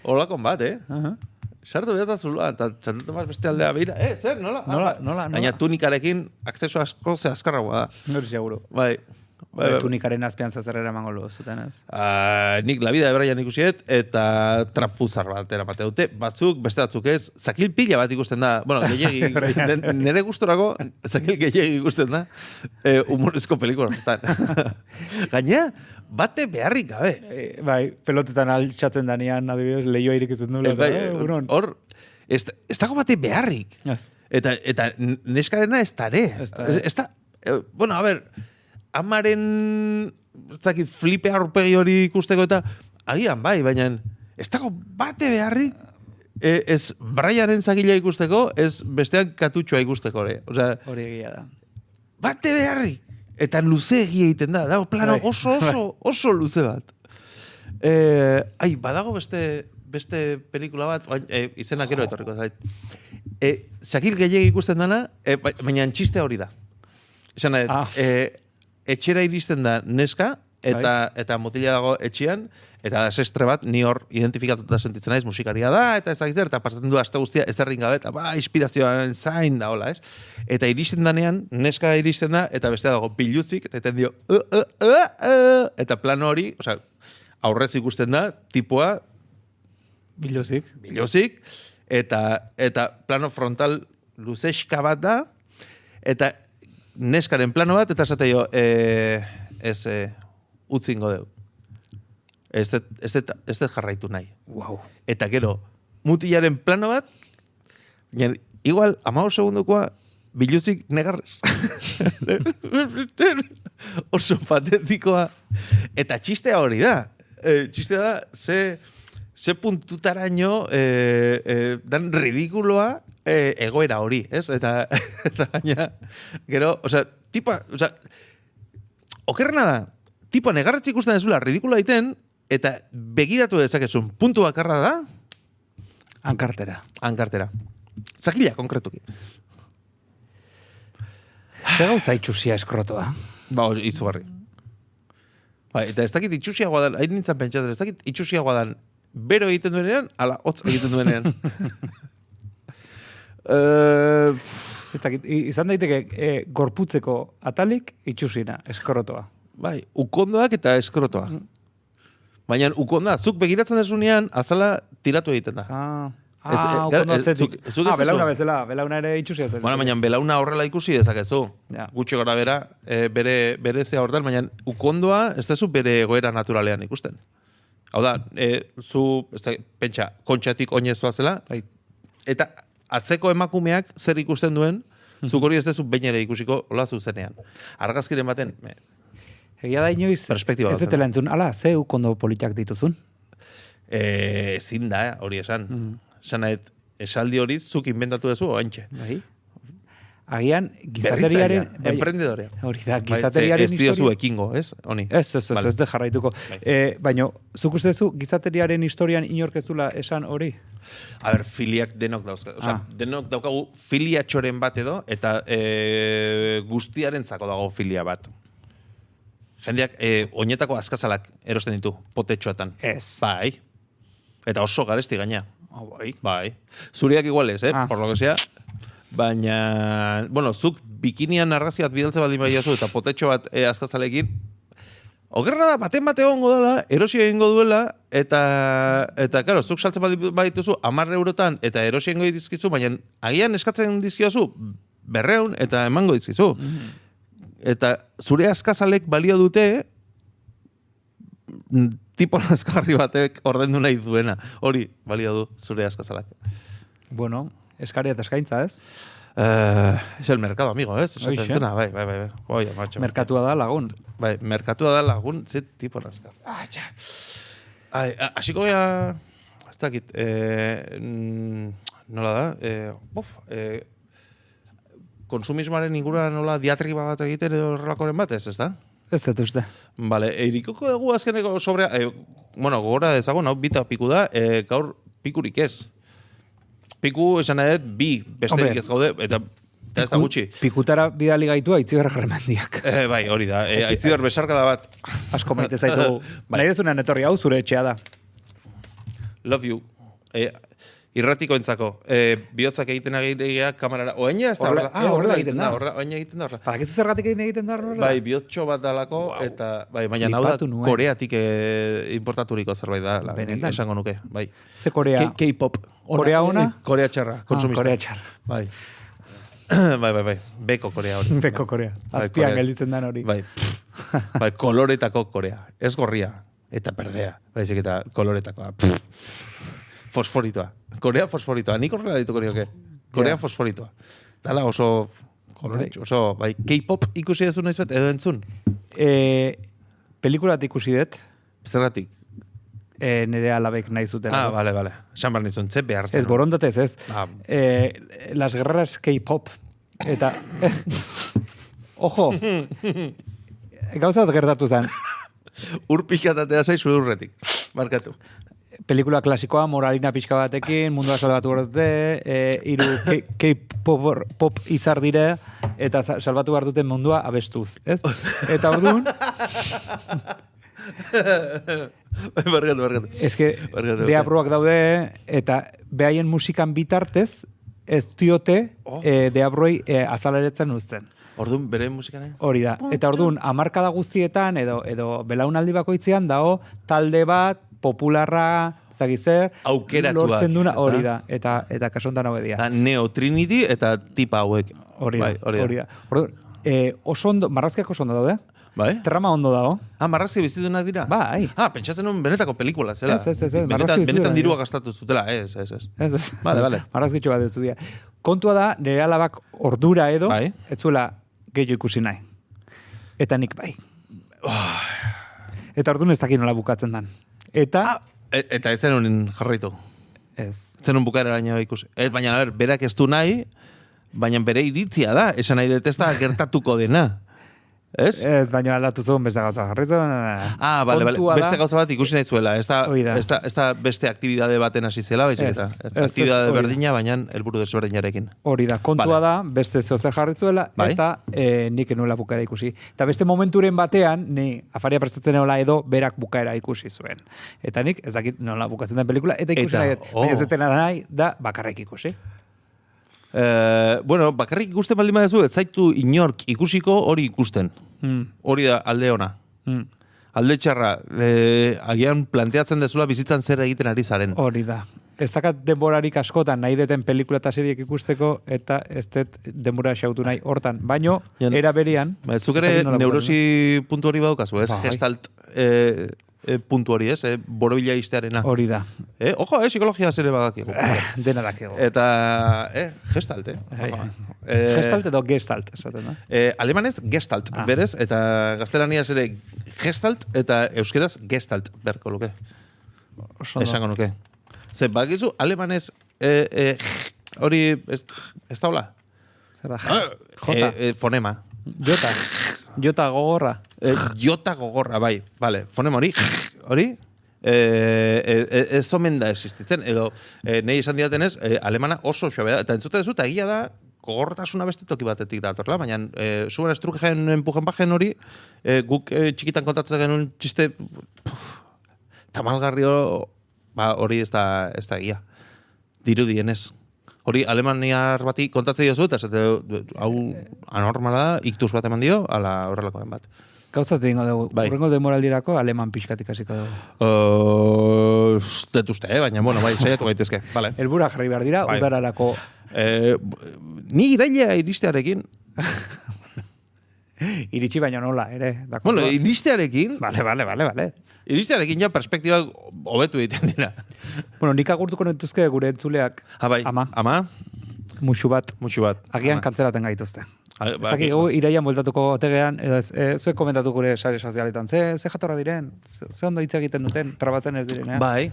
Olakon bat, Sartu behatza zuluan, eta Santo Tomas beste aldea behira. Zer, nola? Nola? Baina tunikarekin akzeso asko ze azkarragoa da. Nori seguro. Bai. Tunikaren azpian zazerrera emango lu zuten, ez? Nik la vida de Brian ikusiet, eta trapuzar bat erapate dute. Batzuk, beste batzuk ez, zakil pila bat ikusten da. Bueno, gehiagi, nire gustorako, zakil gehiagi ikusten da. Humorezko pelikula. Gaina, bate beharrik gabe. Bai, pelotetan altxatzen danean, adibidez, lehioa irikitzen dula. Hor, ez dago bate beharrik. Eta neskarena ez tare. Bueno, a ver, amaren flipe arpegi hori ikusteko eta agian bai, baina ez dago bate beharrik ez Brianen zakila ikusteko, ez bestean katutxoa ikusteko. Hori egia da. Bate beharrik. Eta luze egia egiten da. Dago plano oso luze bat. Badago beste pelikula bat, izenak ero etorriko zait. Zakil gehiagik ikusten dana, baina txiste hori da. Esan etxera iristen da neska, eta mutila dago etxean, eta desestre bat, ni hor identifikatuta sentitzen naiz, musikaria da, eta ez dakit eta pasatzen du aste guztia ez errin gabe, eta inspirazioan zain da, hola, ez? Eta iristen danean, neska iristen da, eta bestea dago bilutzik, eta eten dio, eta plano hori, osea, aurrez ikusten da, tipua, biluzik, eta plano frontal luzeska bat da, eta neskaren plano bat, eta esate jo, utzingo deu. Ez dut jarraitu nahi. Wow. Eta gero, mutilaren plano bat, igual, 15 segundokoa, biluzik negarrez. Oso patetikoa. Eta txistea hori da. Txistea da, ze puntutaraino dan ridikuloa egoera hori, ez? Eta baina, gero, okerrena da, tipo negarretxe ikusten dezula ridikuloa iten, eta begiratu dezakezun puntu bakarra da? Hankartera. Zakila, konkretuki. Ze gauza itxusia eskrotoa? Izugarri. Eta ez dakit itxusiagoa dan, hain nintzen pentsatzen, ez dakit itxusiagoa dan, bero egiten duenean, ala hotz egiten duenean. Izan daiteke gorputzeko atalik itxusina, eskrotoa. Ukondoak eta eskrotoa. Baina ukonda, zuk begiratzen desunean, azala tiratu egiten da. Ukondo atzetik. Belauna bezala, belauna ere itxusia. Baina belauna horrela ikusi dezakezu. Gutxi gora bera, bere zea hortan, baina ukondoa ez dezu bere egoera naturalean ikusten. Hau da, zu, pentsa, kontxatik oinezua zela, eta atzeko emakumeak zer ikusten duen, zuk hori ez dezu bain ere ikusiko hola zuzenean. Argazkiren baten, egia da inoiz, ez detela entzun, ala, ze ukondo politak dituzun? Ezin da, hori esan. Esan esaldi hori zuk inventatu dezu, oantxe. Agian, gizateriaren... Emprendedorea. Hori da, gizateriaren historia... Ez diozu ekingo, ez? Honi. Ez de jarraituko. Baina, zuk ustezu, gizateriaren historian inorkezula esan hori? A ber, filiak denok dauzka. Denok daukagu filiatxoren bat edo, eta guztiaren zako dago filia bat. Jendeak, oinetako askazalak erosten ditu, potetxoatan. Ez. Bai. Eta oso garesti gaina. Bai. Zuriak iguales, por lo que sea. Baina, zuk bikinian argaziat bidaltze baldin baiazu eta potetxo bat askazalekin, okerra da, bate ongo dela, erosi egingo duela, eta karo, zuk saltzen badituzu 10 eurotan eta erosi egingo dizkizu, baina agian eskatzen dizkiozu 200 eta emango dizkizu. Eta zure askazalek balio dute tipo askarri batek ordendu nahi duena. Hori balio du zure askazalak. Bueno, eskaria eta eskaintza, ez? Es el mercado, amigo, ez? Bai. Oia, macho. Merkatua da lagun. Bai, merkatua da lagun, ze tipo askar. Asiko gea, ez dakit, nola da? Konsumismoaren inguruan nola diatriba bat egiten edo horrelakoren bat, ez da? Ez dut uste. Vale, irikoko dugu azkeneko sobrea, gogora dezagun, hau bita piku da, gaur pikurik ez. Piku esan edet, bi besterik ez gaude, eta ez da gutxi. Pikutara bidali gaitu Aitziber Garmendiak. Bai, hori da, Aitziber besarkada bat. Asko maite zaitu. Nahi dezunean etorri hau zure etxea da. Love you. Irratiko entzako. Bihotzak egiten agirea kamerara. Oaina ez da horrela. Horrela egiten da. Oaina egiten da horrela. Parakizu zergatik egiten da horrela? Bai, bihotxo bat dalako, eta, bai, baina hau da Koreatik importaturiko zerbait da. Benetan. Esango nuke, bai. Ze Korea? K-pop. Korea ona? Korea txarra, konsumista. Korea txarra. Bai. Bai. Beko Korea hori. Beko Korea. Azpian gelditzen den hori. Bai. Bai, koloretako Korea. Ez gorria. Eta perdea. Baizik eta koloretako. Fosforitoa. Korea fosforitoa. Nik horrela dituko nioke. Korea fosforitoa. Dala oso koloretxo. Oso, bai, K-pop ikusi dezu nahiz bat, edo entzun? Pelikulat ikusi dut. Zergatik? Nire alabek nahi zuten. Vale. Esan behar nintzen, ze behar zen. Ez, borondatez, ez. Las guerreras K-pop. Eta... Ojo! Gauzat gertatu zen. Urpixatatea zaizu urretik. Markatu. Pelikula klasikoa, moralina pixka batekin, mundua salbatu gorte, hiru K-pop izar dire, eta salbatu behar duten mundua abestuz, ez? Eta orduan... Barkatu. Eske, deabroak daude, eta behaien musikan bitartez, ez diote deabroi azalaretzen uzten. Orduan, bere musikan, Hori da. Eta orduan, hamarkada guztietan, edo belaunaldi bakoitzean, dago talde bat, popularra, zagizer, aukeratuak. lortzen duna, hori da. Eta kasontan hau edia. Neo Trinity eta tipa hauek. Hori da. Orduan, oso ondo, marrazkiak oso ondo daude. Bai? Trama ondo dago. Marrazki bizitunak dira? Bai. Pentsatzen nuen benetako pelikula, zela. Ez. Benetan dirua gastatu zutela, ez. Vale. Marrazkitxo bat dut dira. Kontua da, nire alabak ordura edo, bai? ez zuela gehiago ikusi nahi. Eta nik bai. Eta orduan ez dakit nola bukatzen dan. Eta... Eta ez zenun jarraitu. Ez. Zenun bukaera baina ikusi. Baina, a ber, berak ez du nahi, baina bere iritzia da. Esan nahi dut ez da gertatuko dena. Ez? Ez, baina aldatu zuen beste gauza jarritzen. Bale. Beste gauza bat ikusi nahi zuela. Ez da beste aktibidade baten hasi zela, baizik eta. Aktibidade berdina, baina helburu desberdinarekin. Hori da, kontua da, beste zehozer jarritzuela, eta nik enuela bukaera ikusi. Eta beste momenturen batean, ni afaria prestatzen eola edo, berak bukaera ikusi zuen. Eta nik, ez dakit nola bukatzen den pelikula, eta ikusi nahi, baina ez detena nahi, da bakarrik ikusi. Bakarrik ikusten baldin badezu, ez zaitu inork ikusiko hori ikusten. Hori da alde ona. Alde txarra, agian planteatzen dezula bizitzan zer egiten ari zaren. Hori da. Ez dakat denborarik askotan nahi deten pelikula eta seriek ikusteko, eta ez dut denbora xautu nahi hortan. Baino, era berian... Zuk ere neurosi puntu hori badukazu, ez? Gestalt puntu hori, ez? Borobila iztearena. Hori da. Ojo, psikologia zere badakigu. Dena dakigu. Eta, gestalt, Gestalt edo gestalt, esaten da. Alemanez, gestalt, berez, eta gaztelaniaz ere gestalt, eta euskeraz gestalt, berko luke. Esango nuke. Ze, bakizu, alemanez, hori, ez taula? Zer da? Jota. Fonema. Jota gogorra. Jota gogorra, bai. Vale, fonema hori, ez omen da existitzen, edo nahi esan diatenez, alemana oso xoa da, eta entzute dezu, eta egia da, gogortasuna beste toki batetik datorla, baina zuen estruken empujen bajen hori, guk txikitan kontatzen genuen txiste tamalgarri hori ez da egia. Dirudienez. Hori, alemaniar bati kontatzen diozu, eta hau anormala da, iktus bat eman dio, ala horrelakoen bat. Gauzat egingo dugu. Urrengo demoraldirako aleman pixkatik hasiko dugu. Uste, baina, bai, saiatu gaitezke. Vale. Elbura jarri behar dira, udararako... Ni irailea iristearekin... Iritsi baina nola, ere. Iristearekin... Vale. Iristearekin ja perspektiba hobetu egiten dira. Nik agurtuko nentuzke gure entzuleak. Bai. Ama? Musu bat. Agian kantzeraten gaituzte. Ez dakik iraian bueltatuko otegean, edo zuek komentatu gure sare sozialetan. Ze jatorra diren? Ze ondo hitz egiten duten, trabatzen ez direnean? Bai.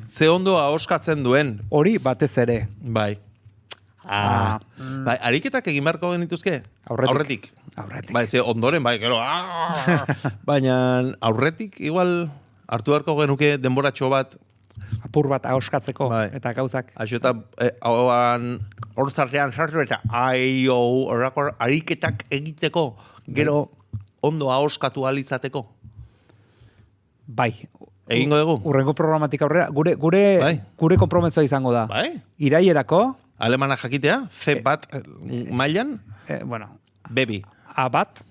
Ze ondo ahoskatzen duen. Hori batez ere. Bai. Ariketak egin beharko genituzke? Aurretik. Bai, ze ondoren, bai, gero. Baina aurretik, igual, hartu beharko genuke denboratxo bat. Apur bat ahoskatzeko, eta gauzak. Aixo eta hor zartean sartu eta horrako ariketak egiteko, gero ondo ahoskatu alizateko. Bai. Egingo dugu? Urrengo programatik aurrera. Gure konprometzoa izango da. Bai. Iraierako. Alemana jakitea, C bat mailan. Bebi. Abat.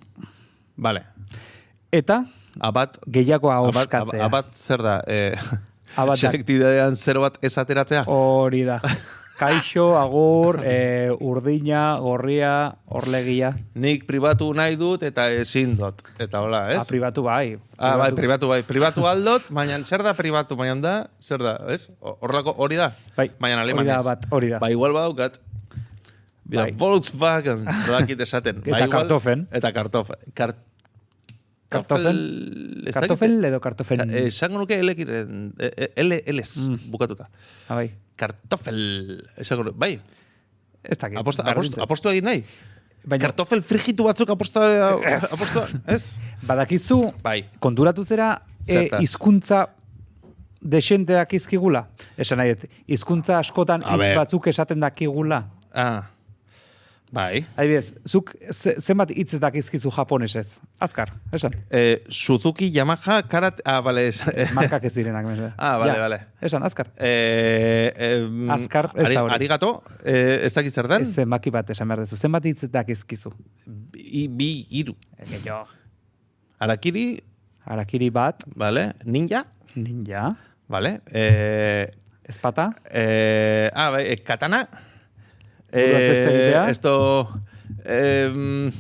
Vale. Eta. Abat. Gehiago ahoskatzea. Abat zer da? Selektidadean 0 bat ez ateratzea? Hori da. Kaixo, agur, urdina, gorria, orlegia. Nik pribatu nahi dut eta ezin dut. Eta hola, ez? Pribatu bai. Pribatu bai. Pribatu aldot, baina zer da pribatu, baina da, zer da, ez? Horrelako hori da? Bai. Baina alemanez. Hori da. Ba, igual badaukat. Bira, Volkswagen, badakit esaten. Eta kartofen. Eta kartofen. Kartofel edo kartofen? Esango nuke L-ez bukatuta. Bai. Kartofel, esango nuke, bai. Ez dakit. Apostu egin nahi? Kartofel frigitu batzuk apostu, ez? Badakizu, konturatu zera, hizkuntza desenteak izkigula. Esan nahi, hizkuntza askotan hitz batzuk esaten dakigula. Bai. Adibidez, zuk zenbat hitz dakizkizu japonesez? Azkar, esan. Suzuki, Yamaha, Karate... Bale. Markak ez direnak. Bale. Esan, azkar. Azkar, ez da hori. Arigato, ez dakit zer den? Zenbaki bat esan behar dezu. Zenbat hitz dakizkizu? Bi, iru. Arakiri bat. Vale. Ninja. Vale. Espata. Bai, katana. Esto...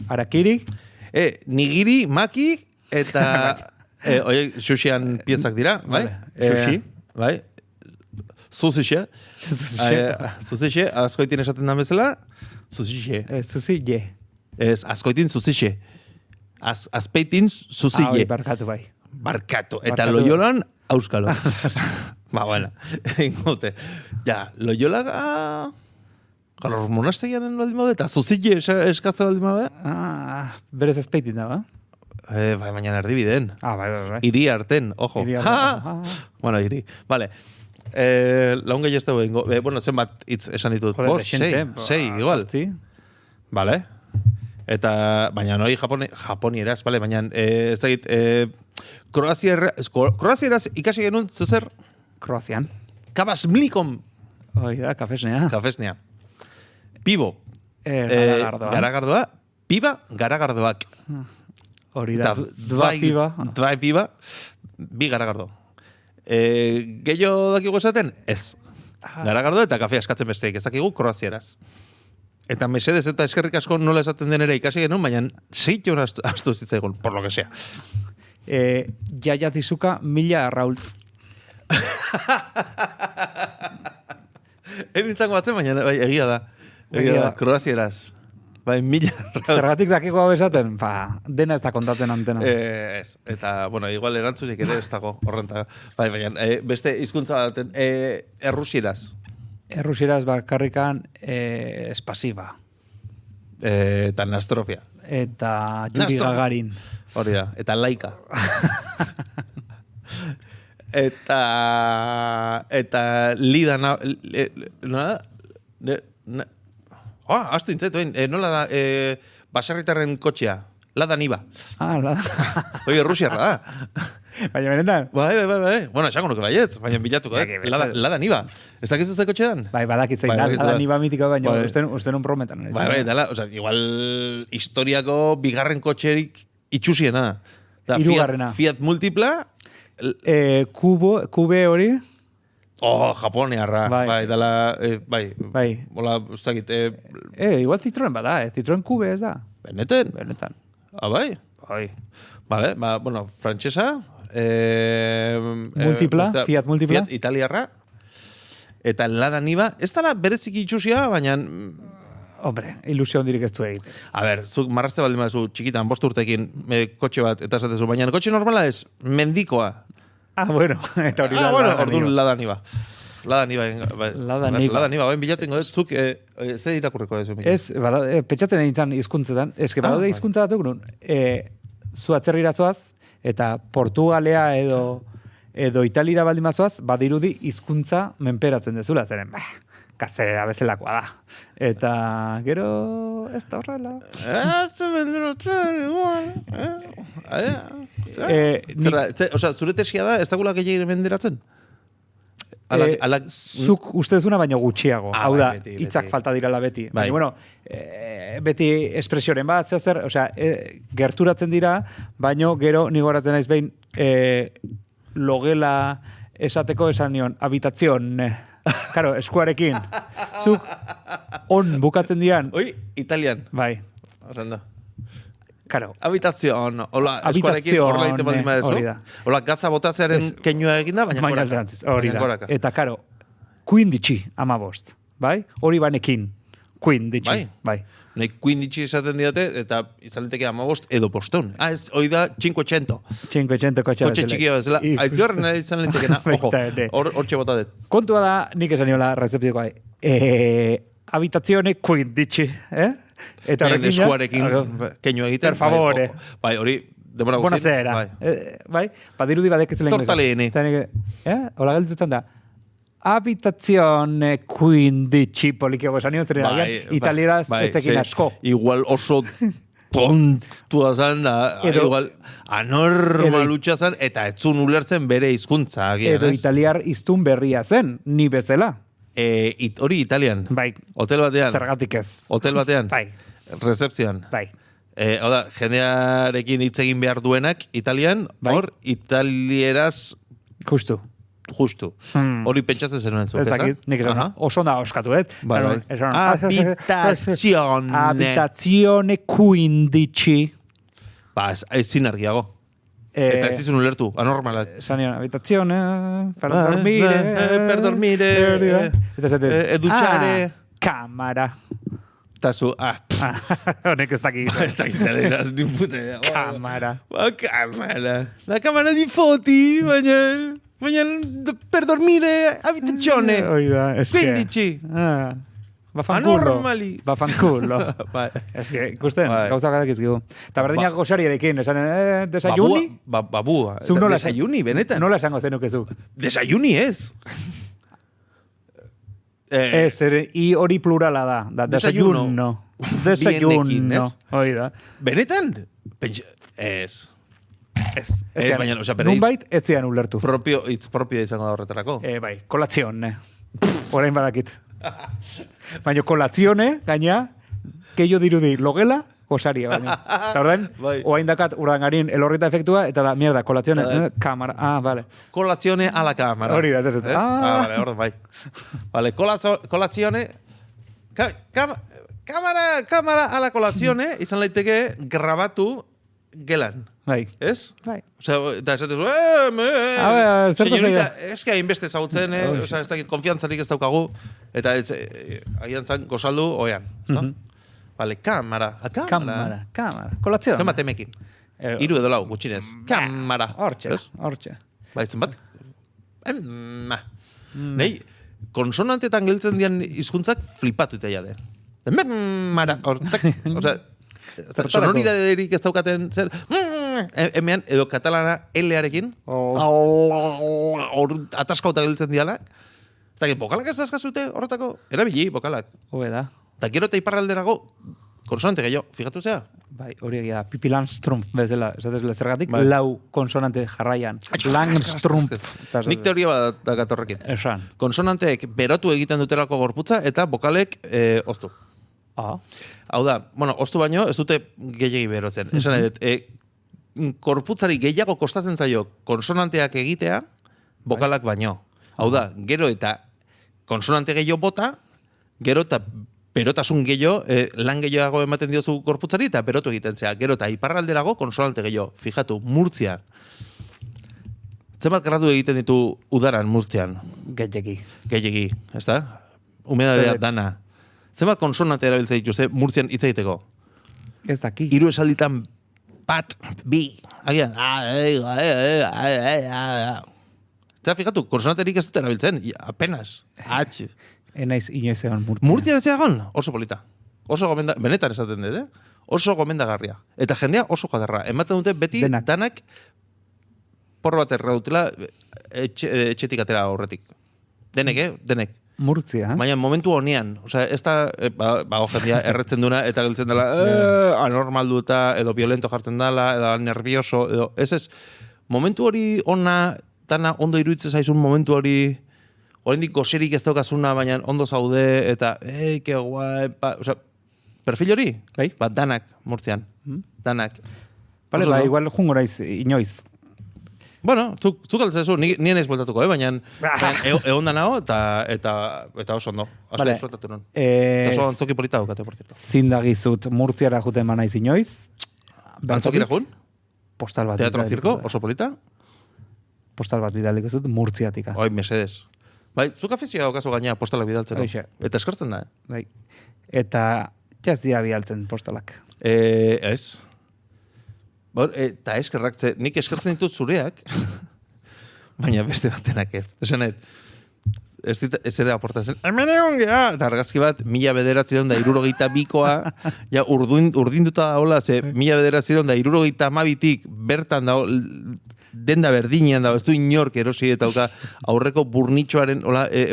Arakiri. Nigiri, maki, eta... sushian piezak dira, bai? Sushi. Bai. Sushi, askoitin esaten da bezala, sushi. Sushi. Ez, askoitin sushi. Azpeitin sushi. Barkatu. Eta Loyolan, auskalo. Bueno, ingote. Ja, Loyola... Gaur monastegianen baldin bade, eta zuzile eskatza baldin bade? Berez ezpeitin da, ba? Bai, baina erdibiden. Bai. Iri arten, ojo. Bueno, iri. Vale. Laun gehi ez dugu, bueno, zenbat hitz esan ditut. Sei, igual. Vale. Eta, baina hori japonieraz, vale, baina ez egit, kroazieraz ikasi genuen, zuzer? Kroazian. Kabasmlikom. Hoi da, kafesnea. Pibo. Garagardoa. Piba, garagardoak. Hori da, dva piba. Bi garagardo. Gehiago dakigu esaten? Ez. Garagardo eta kafea eskatzen besteik. Ez dakigu kroazieraz. Eta mesedez eta eskerrik asko nola esaten den ere ikasi genuen, baina zeition astu zitzaigun, por lo que sea. Jaiatizuka 1000 arraultz. Nintzango batzen, baina egia da. Kroazieraz. Bai, 1000 arraultz. Zergatik dakiko hau esaten? Dena ez da kontatzen antena. Ez. Eta, bueno, igual erantzunik ere ez dago horrenta. Bai, baina beste hizkuntza baten. Errusieraz. Errusieraz bakarrikan espasiba. Eta nastrofia. Eta Yuri Gagarin. Hori da. Eta laika. Eta lida astu intzetuen, nola da baserritarren kotxea, Lada Niba. Lada. Oie, Rusiarra da. Baina benetan? Bai. Bueno, esango nuke baietz, baina bilatuko, Lada Niba. Ez dakizu ze kotxe dan? Bai, badakitzen, Lada Niba mitiko, baina uste nun prometan. Bai, dala, igual historiako bigarren kotxerik itxusiena. Hirugarrena. Fiat Multipla. Kube hori? Japoniarra. Bai, dala, bai. Hola, zakit. Igual Citroen bada, Citroen Kube ez da. Benetan? Bai? Bai. Vale, bueno, frantsesa. Multipla, Fiat Multipla. Fiat Italiarra. Eta Lada Niba. Ez dala bereziki itxusia, baina... Hombre, ilusio hondirik ez du egite. A ber, zuk marrazte baldin baduzu txikitan, 5 urtekin kotxe bat, eta esatezu, baina kotxe normala ez, mendikoa. Bueno, eta hori da. Orduan Lada Niba. Lada Niba, bain bilatengo dut, zuk, ze irakurreko ez? Ez, petxatzen egin hizkuntzetan, eske badaude hizkuntza batuk nun, zu atzerrira zoaz, eta Portugalea edo Italira baldin bazoaz, badirudi hizkuntza menperatzen dezula, zeren, kazera bezalakoa da. Eta gero ez da horrela. Zure tesia da, ez dagula gehiagire menderatzen? Zuk uste duzuna baino gutxiago. Hau da, hitzak falta dirala beti. Baina, bueno, beti espresioren bat, zer, gerturatzen dira, baino gero nigoratzen naiz behin logela esateko esan nion, habitazion. Karo, eskuarekin. Zuk on bukatzen dian. Oi, italian. Bai. Osando. Karo. Habitazion. Hola, eskuarekin horrela egiten baldin badezu. Hola, gatza botatzearen keinua eginda, baina goraka. Hori da. Eta karo, 15, 15. Bai? Hori banekin. 15. Bai. Nei 15 esaten diate, eta izaliteke 15 edo poston. Ez, hori da 500. 500 kotxe txikia bezala. Aitziorren izalitekena. Ojo, hor txebota dut. Kontua da, nik esan niola rezeptikoa. Habitazione 15, Eta horrekin eskuarekin keinu egiten. Per favore. Bai, hori, demora guztin. Buonasera. Bai, badirudi badek ez lehen. Tortaleeni. Hola galdutan da. Abitazione 15 polikiago esan nion, zeren italieraz ez tekin asko. Igual oso tontua zan da, igual anormalutxa zan, eta etzun ulertzen bere hizkuntza. Edo italiar iztun berria zen, ni bezala. Hori italian? Bai. Hotel batean? Zergatik ez. Hotel batean? Bai. Rezepzioan? Bai. Oda, jendearekin hitz egin behar duenak, italian, hor, italieraz... Justu. Hori pentsatzen zenuen zuk, ez dakit, nik esan, oso da oskatu, Bai. Abitazione 15. Ba, ezin argiago. Eta ez izun ulertu, anormalak. Sanion, abitazione, per dormire. Educhare. Cámara. Eta zu, honek ez dakit. Ez dakit, eraz, ni pute. Cámara. Cámara. La cámara di foti, baina per dormire, abitazione. Oida, es que... 15. Anormali. Bafanculo. Ez que, ikusten, gauza gadak izkigu. Eta berdinak gosariarekin, esan, desayuni? Babua. Desayuni, benetan. Nola esango zenukezu? Desayuni ez. Ez, i hori plurala da. Desayuno. Desayuno. Oida. Benetan? Ez. Ez, baina, osea, pero nunbait, ez zian ulertu. Itz propio izango da horretarako. Bai, kolazione. Orain badakit. Baina kolazione, gaina, keio dirudi logela, gosaria, baina. Eta ordean, oain dakat urdangarin elorrita efektua, eta da, mierda, kolazione, kamara, vale. Kolazione a la kamara. Hori da, ez vale, ordean, bai. Vale, kolazione, kamara a la kolazione, izan laiteke grabatu gelan. Bai. Ez? Bai. Osea, da esatezu, señorita, ez que hainbeste zautzen, osea, ez dakit konfiantzarik ez daukagu, eta agian zan, gozaldu, oean. Vale, kamara. Kolazione. Zenbat emekin. 3 edo 4, gutxinez. Kamara. Hortxe. Bai, zenbat? Nei, konsonantetan geltzen dian hizkuntzak flipatu eta jade. Mara, hortak, osea, sonoridaderik ez daukaten zer, hemean, edo katalana L-arekin, ataskauta geltzen dialak, eta bokalak ez dazkazute horretako, erabili, bokalak. Hobe da. Eta gero eta iparralderago, konsonante gehiago, fijatu zea? Bai, hori egia, Pipi Langstrumpf bezala, esatezle zergatik, lau konsonante jarraian. Langstrumpf. Nik teoria bat dagatorrekin. Esan. Konsonanteek berotu egiten dutelako gorputza, eta bokalek oztu. Hau da, bueno, oztu baino, ez dute gehiagi berotzen. Esan edet, korputzari gehiago kostatzen zaio konsonanteak egitea, bokalak baino. Hau da, gero eta konsonante gehiago bota, gero eta berotasun gehiago, lan gehiago ematen diozu korputzari, eta berotu egiten zea. Gero eta iparralderago konsonante gehiago. Fijatu, Murtzia. Zenbat gradu egiten ditu udaran Murtzian? Gehiagi, ez da? Humedadea dana. Zenbat konsonante erabiltzen dituzte Murtzian hitz egiteko? Ez daki. 3 esalditan bat, bi, agian, eta fijatu, konsonanterik ez dut erabiltzen, apenas, H. Enaiz inoiz egon Murtzian. Murtzian ez egon, oso polita. Oso benetan esaten dut, oso gomendagarria. Eta jendea oso jadarra. Ematen dute beti danak porro bat erra dutela etxetik atera horretik. Denek, denek. Murtzia. Baina momentu honean, osea, ez da, jendia erretzen duna eta geltzen dela, anormaldu edo violento jartzen dela, edo nervioso, edo, ez, momentu hori ona, dana ondo iruditzen zaizun momentu hori, oraindik goserik ez daukazuna, baina ondo zaude, eta, que guai, osea, perfil hori, danak, Murtzian, danak. Vale, igual jungoraiz inoiz. Bueno, zuk altzezu, nien ez bueltatuko, baina egon da nago eta oso ondo. Asko disfrutatu non. Eta oso antzoki polita daukate, por cierto. Zindagizut Murtziara juten manaiz inoiz. Antzokira jun? Postal bat. Teatro zirko, oso polita? Postal bat bidalik ezut, Murtziatika. Oi, mesedes. Bai, zuk afizioa daukazu gaina postalak bidaltzeko. Eta eskertzen da, Bai. Eta jazdia bidaltzen postalak. Ez. Eta eskerrak, nik eskertzen ditut zureak, baina beste batenak ez. Esanet, ez ere aportatzen, hemen egon gea! Eta argazki bat, 1962koa, ja urdinduta da hola, 1962tik bertan da denda berdinean da, ez du inork erosi eta aurreko burnitxoaren,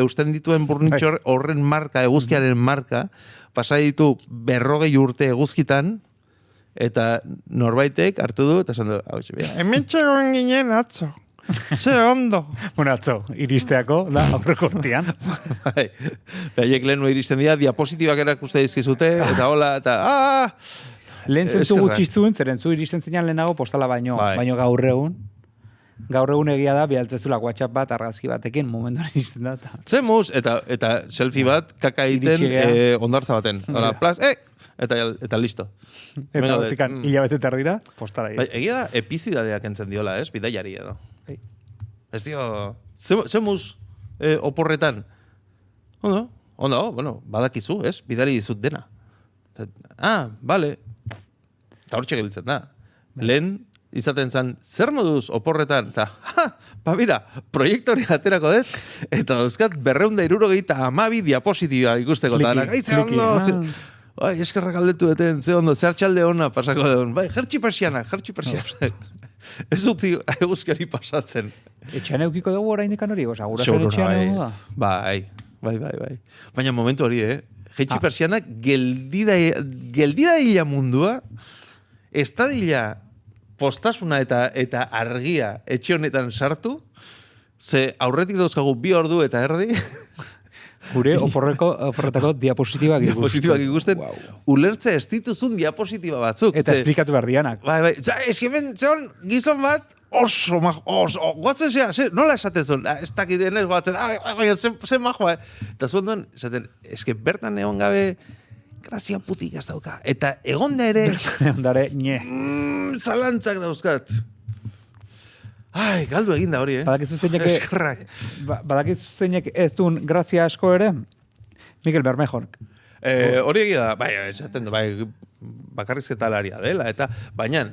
eusten dituen burnitxo horren marka, eguzkiaren marka, pasa ditu 40 urte eguzkitan, eta norbaitek hartu du, eta esan du, hemen txegoen ginen atzo. Ze ondo. Bueno, atzo, iristeako, da, aurreko urtean. Bai, behaiek lehenu iristen dira, diapositibak erakuste dizkizute, eta hola, eta Lehen zentu guztizun, zeren zu iristen zinean lehenago postala baino gaur egun. Gaur egun egia da, bialtzezula WhatsApp bat, argazki batekin, momentuan iristen da. Zemuz, eta selfie bat, kaka egiten ondartza baten. Hola, plas, eta listo. Eta hortikan hilabete tardira, postara bai, egia da, epizidadeak entzen diola, ez? Bidaiari edo. Ez dio, zemuz oporretan. Ondo, bueno, badakizu, ez? Bidari dizut dena. Bale. Eta hor txegeltzen da. Lehen, izaten zen, zer moduz oporretan? Eta, mira, proiektoria aterako dut, eta dauzkat 272 diapositiba ikusteko. Gaitze ondo, eskerrak aldetu deten, ze ondo, zer txalde hona pasako duen. Bai, jertxi persiana. Ez utzi eguzkari pasatzen. Etxean eukiko dugu orain ikan hori, goza, gurasoen etxean eukiko da. Bai. Baina momentu hori, jertxi persiana geldida hila mundua, estadila postasuna eta argia etxe honetan sartu, ze aurretik dauzkagu 2 ordu eta erdi, gure oporretako diapositibak ikusten. Wow. Ulertze ez dituzun diapositiba batzuk. Eta esplikatu behar dianak. Bai. Eskimen, gizon bat, oso, guatzen zea, nola esaten zuen? Ez dakiten ez guatzen, zen majoa. Eta zuen duen, esaten, eske bertan egon gabe, grazia putik ez dauka. Eta egonda ere, zalantzak dauzkat. Galdu eginda hori, Eskerrak. Badakizu zeinek ez duen grazia asko ere? Mikel Bermejo. Hori egia da, esaten da, bakarrizketalaria dela, eta baina,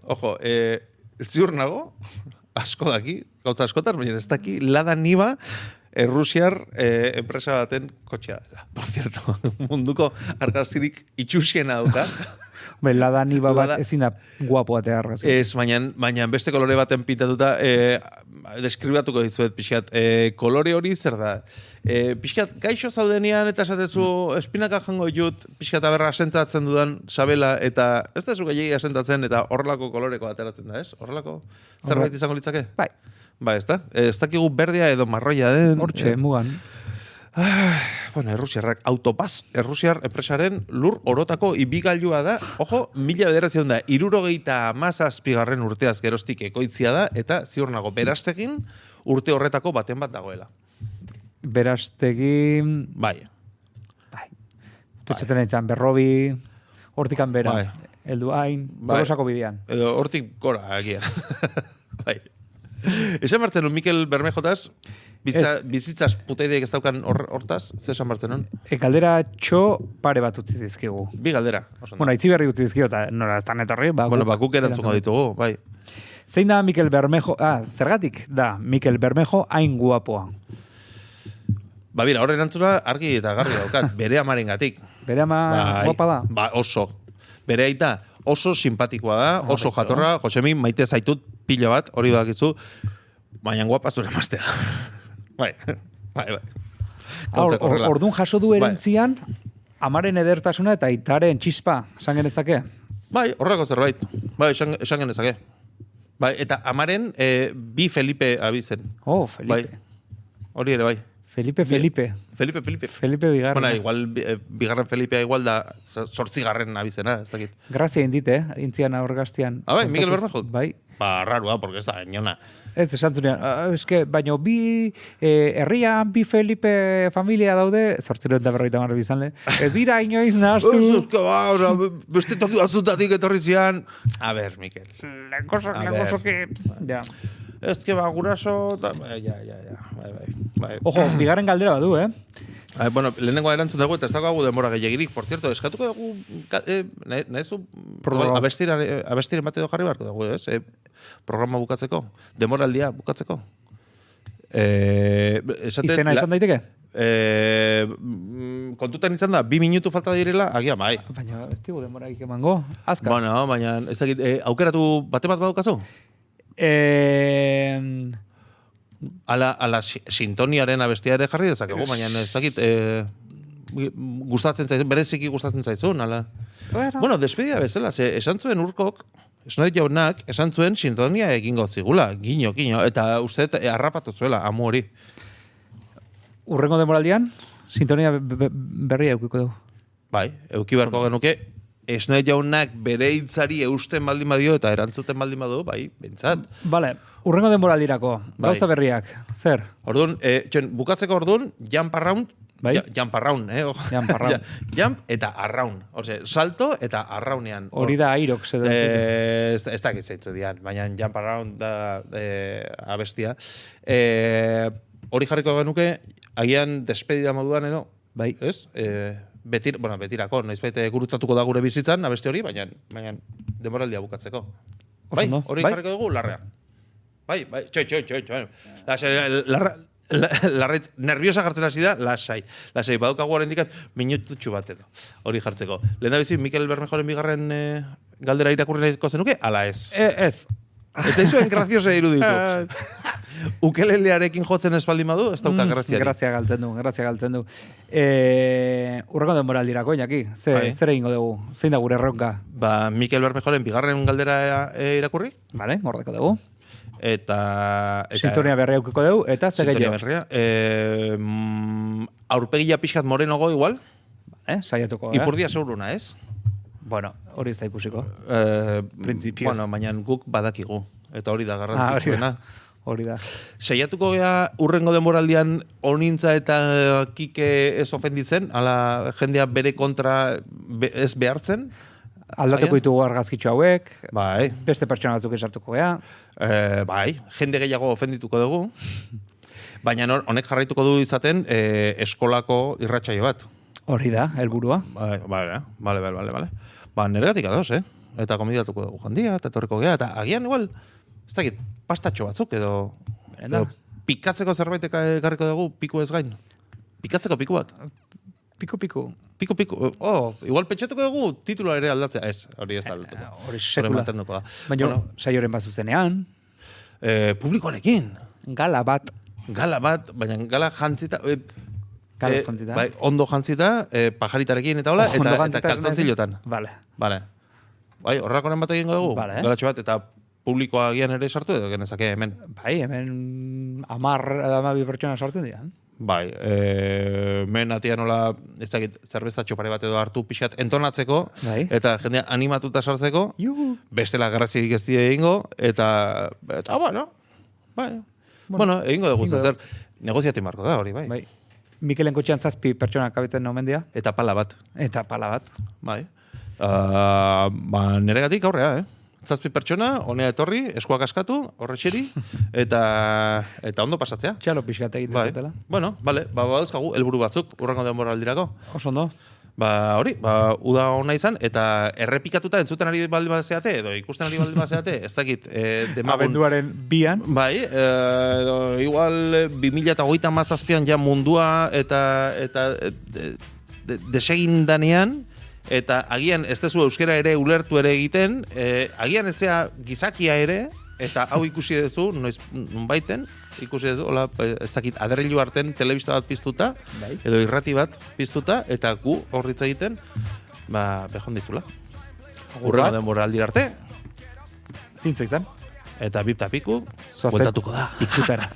ojo, ziur nago, asko daki, gauza askotar, baina ez daki, Lada Niva, Rusiar enpresa baten kotxea dela. Por cierto, munduko argazkirik itxusiena dauka. Lada Niva bat ezin da guapo atea argazki. Ez, baina beste kolore baten pintatuta, deskribatuko dizuet pixkat. Kolore hori zer da? Pixkat, gaixo zaudenean eta esatezu espinaka jango jut, pixkat aberra asentatzen dudan sabela, eta ez da zu gehiagi asentatzen, eta horrelako koloreko ateratzen da, ez? Horrelako zerbait izango litzake? Bai. Ez da? Ez dakigu berdea edo marroia den. Hortxe, mugan. Bueno, Errusiarrak, Autopaz, Errusiar enpresaren lur orotako ibigailua da, ojo, 1977 urteaz geroztik ekoitzia da, eta ziur nago, Berastegin urte horretako baten bat dagoela. Berastegin... Bai. Petxeten eitzan, Berrobi, hortikan bera, Elduain, Tolosako bidean. Edo hortik gora, agian. Bai. Esan martenun, Mikel Bermejotaz, bizitzaz puteideek ez daukan hortaz, ze esan martenun? Galdera txo pare bat utzi dizkigu. 2 galdera. Bueno, itzi berri utzi dizkigu, eta nora ez tan etorri. Guk erantzungo ditugu, bai. Zein da Mikel Bermejo, zergatik da Mikel Bermejo hain guapoa? Bira, horre erantzuna argi eta garri daukat, bere amaren gatik. Bere ama guapa da? Oso. Bere aita oso simpatikoa da, oso jatorra, Josemi, maite zaitut pila bat, hori badakizu, baina guapa zure maztea. Bai. Orduan jaso du erentzian, amaren edertasuna eta aitaren txispa, esan genezake? Bai, horreko zerbait. Bai, esan genezake. Bai, eta amaren 2 Felipe abizen. Felipe. Bai. Hori ere, bai. Felipe. Felipe bigarren. Bueno, igual, bigarren Felipea igual da 8 abizena, ez dakit. Grazia indite, intzian aurgaztian. Bai, Mikel Bermejo? Bai. Rarua, porque ez da, eniona. Ez, esantzunean, baina herrian 2 Felipe familia daude, 850 bizanle, ez dira inoiz nahaztu. Beste toki batzutatik etorri zian. A ber, Mikel. Lengoso que... Ja. Ez que guraso... Bai. Ojo, bigarren galdera badu, Bueno, lehenengo erantzun dugu eta ez dago denbora gehiagirik. Por cierto, eskatuko dugu... Nahezu... Abestiren bat edo jarri beharko dugu, ez? Programa bukatzeko. Demoraldia bukatzeko. Izena izan daiteke? Kontutan izan da, 2 minutu falta direla, agian bai. Baina ez digu denbora emango. Azkar. Bueno, baina ez dakit, aukeratu bate bat badukazu? Ala sintoniaren abestia ere jarri dezakegu, baina ez dakit gustatzen zaizun, bereziki gustatzen zaizun, ala. Bueno, despedida bezala, esan zuen Urkok, Esnoet jaunak, esan zuen sintonia egingo zigula, gino, eta uste harrapatu zuela, amu hori. Urrengo demoraldian, sintonia berria eukiko dugu. Bai, euki beharko genuke, Esnoet jaunak bere hitzari eusten baldin badio eta erantzuten baldin badu, bai, bentsat. Vale, urrengo demoraldirako, gauza berriak, zer? Orduan, bukatzeko orduan, jump around, bai? Jump around, Jump around. Jump eta around. Ose, salto eta arraunean. Hori da Airox edo. Ez dakit zeitzu dian, baina jump around da abestia. Hori jarriko genuke, agian despedida moduan edo, bai. Ez? Betirako, noizbait gurutzatuko da gure bizitzan, abesti hori, baina demoraldia bukatzeko. Bai, hori jarriko dugu, larrea. Bai, txoi. Larretz, nerviosa jartzen hasi da, lasai, badaukagu horrendikan minututxu bat edo, hori jartzeko. Lehen da bizi, Mikel Bermejoren bigarren galdera irakurri nahiko zenuke, ala ez? Ez. Ez zaizuen graziosa iruditu. Ukelelearekin jotzen espaldin badu, ez dauka graziari. Grazia galtzen du. Urrengo demoraldirako, Iñaki, zer egingo dugu? Zein da gure erronka? Mikel Bermejoren bigarren galdera irakurri. Vale, gordeko dugu. Eta sintonia berria eukiko dugu, eta zer gehiago? Sintonia berria. Aurpegia pixkat morenogo igual. Saiatuko. Ipurdia zeuruna, ez? Bueno, hori ez da ikusiko. Printzipioz. Bueno, baina guk badakigu. Eta hori da garrantzitsuena. Hori da. Saiatuko gea urrengo denboraldian onintza eta kike ez ofenditzen, ala jendea bere kontra ez behartzen. Aldateko ditugu argazkitxo hauek, bai. Beste pertsona batzuk esartuko gea. Bai, jende gehiago ofendituko dugu. Baina honek jarraituko du izaten eskolako irratsaio bat. Hori da, helburua. Bale. Neregatik adoz, Eta komidatuko dugu jandia, eta etorriko gea, eta agian igual, ez dakit, pastatxo batzuk, edo pikatzeko zerbait ekarriko dugu, piku ez gain. Pikatzeko pikuak. Piku. Igual pentsatuko dugu titula ere aldatzea. Ez, hori ez da aldatuko. Hori sekula. Baina, saioren bat zuzenean. Publikoarekin. Gala bat, baina gala jantzita. Gala jantzita. Bai, ondo jantzita, pajaritarekin eta hola, eta kaltzontzilotan. Vale. Bai, horrakoren bat egingo dugu. Galatxo bat, eta publikoa agian ere sartu edo genezake hemen. Bai, hemen 10 pertsona sartzen dira. Bai, men atia nola, ez dakit, zerbezatxo pare bat edo hartu pixat entonatzeko, eta jendea animatuta sartzeko, bestela garrazirik ez dira egingo, eta bueno, egingo dugu, zer, negoziatik marko da hori, bai. Mikelen kotxean 7 pertsona kabitzen nomen dira. Eta pala bat. Bai. Neregatik aurrea, 7 pertsona, honea etorri, eskuak askatu, horretxeri, eta ondo pasatzea. Txalo pixkat egiten zutela. Bueno, bale, badauzkagu, helburu batzuk, urrango denboraldirako. Oso ondo. Hori, uda hona izan, eta errepikatuta entzuten ari baldin bazeate, edo ikusten ari baldin bazeate, ez dakit, demagun. Abenduaren 2an. Bai, igual 2027an ja mundua eta desegin danean, eta agian ez dezu euskera ere ulertu ere egiten, agian etzea gizakia ere, eta hau ikusi duzu, nonbaiten, ikusi duzu, ez dakit, aderrilu arten telebista bat piztuta, edo irrati bat piztuta, eta gu horritza egiten, behon dizula. Urrengo denboraldira arte. Zintzo izan. Eta bipta piku, bueltatuko da. Pikutara.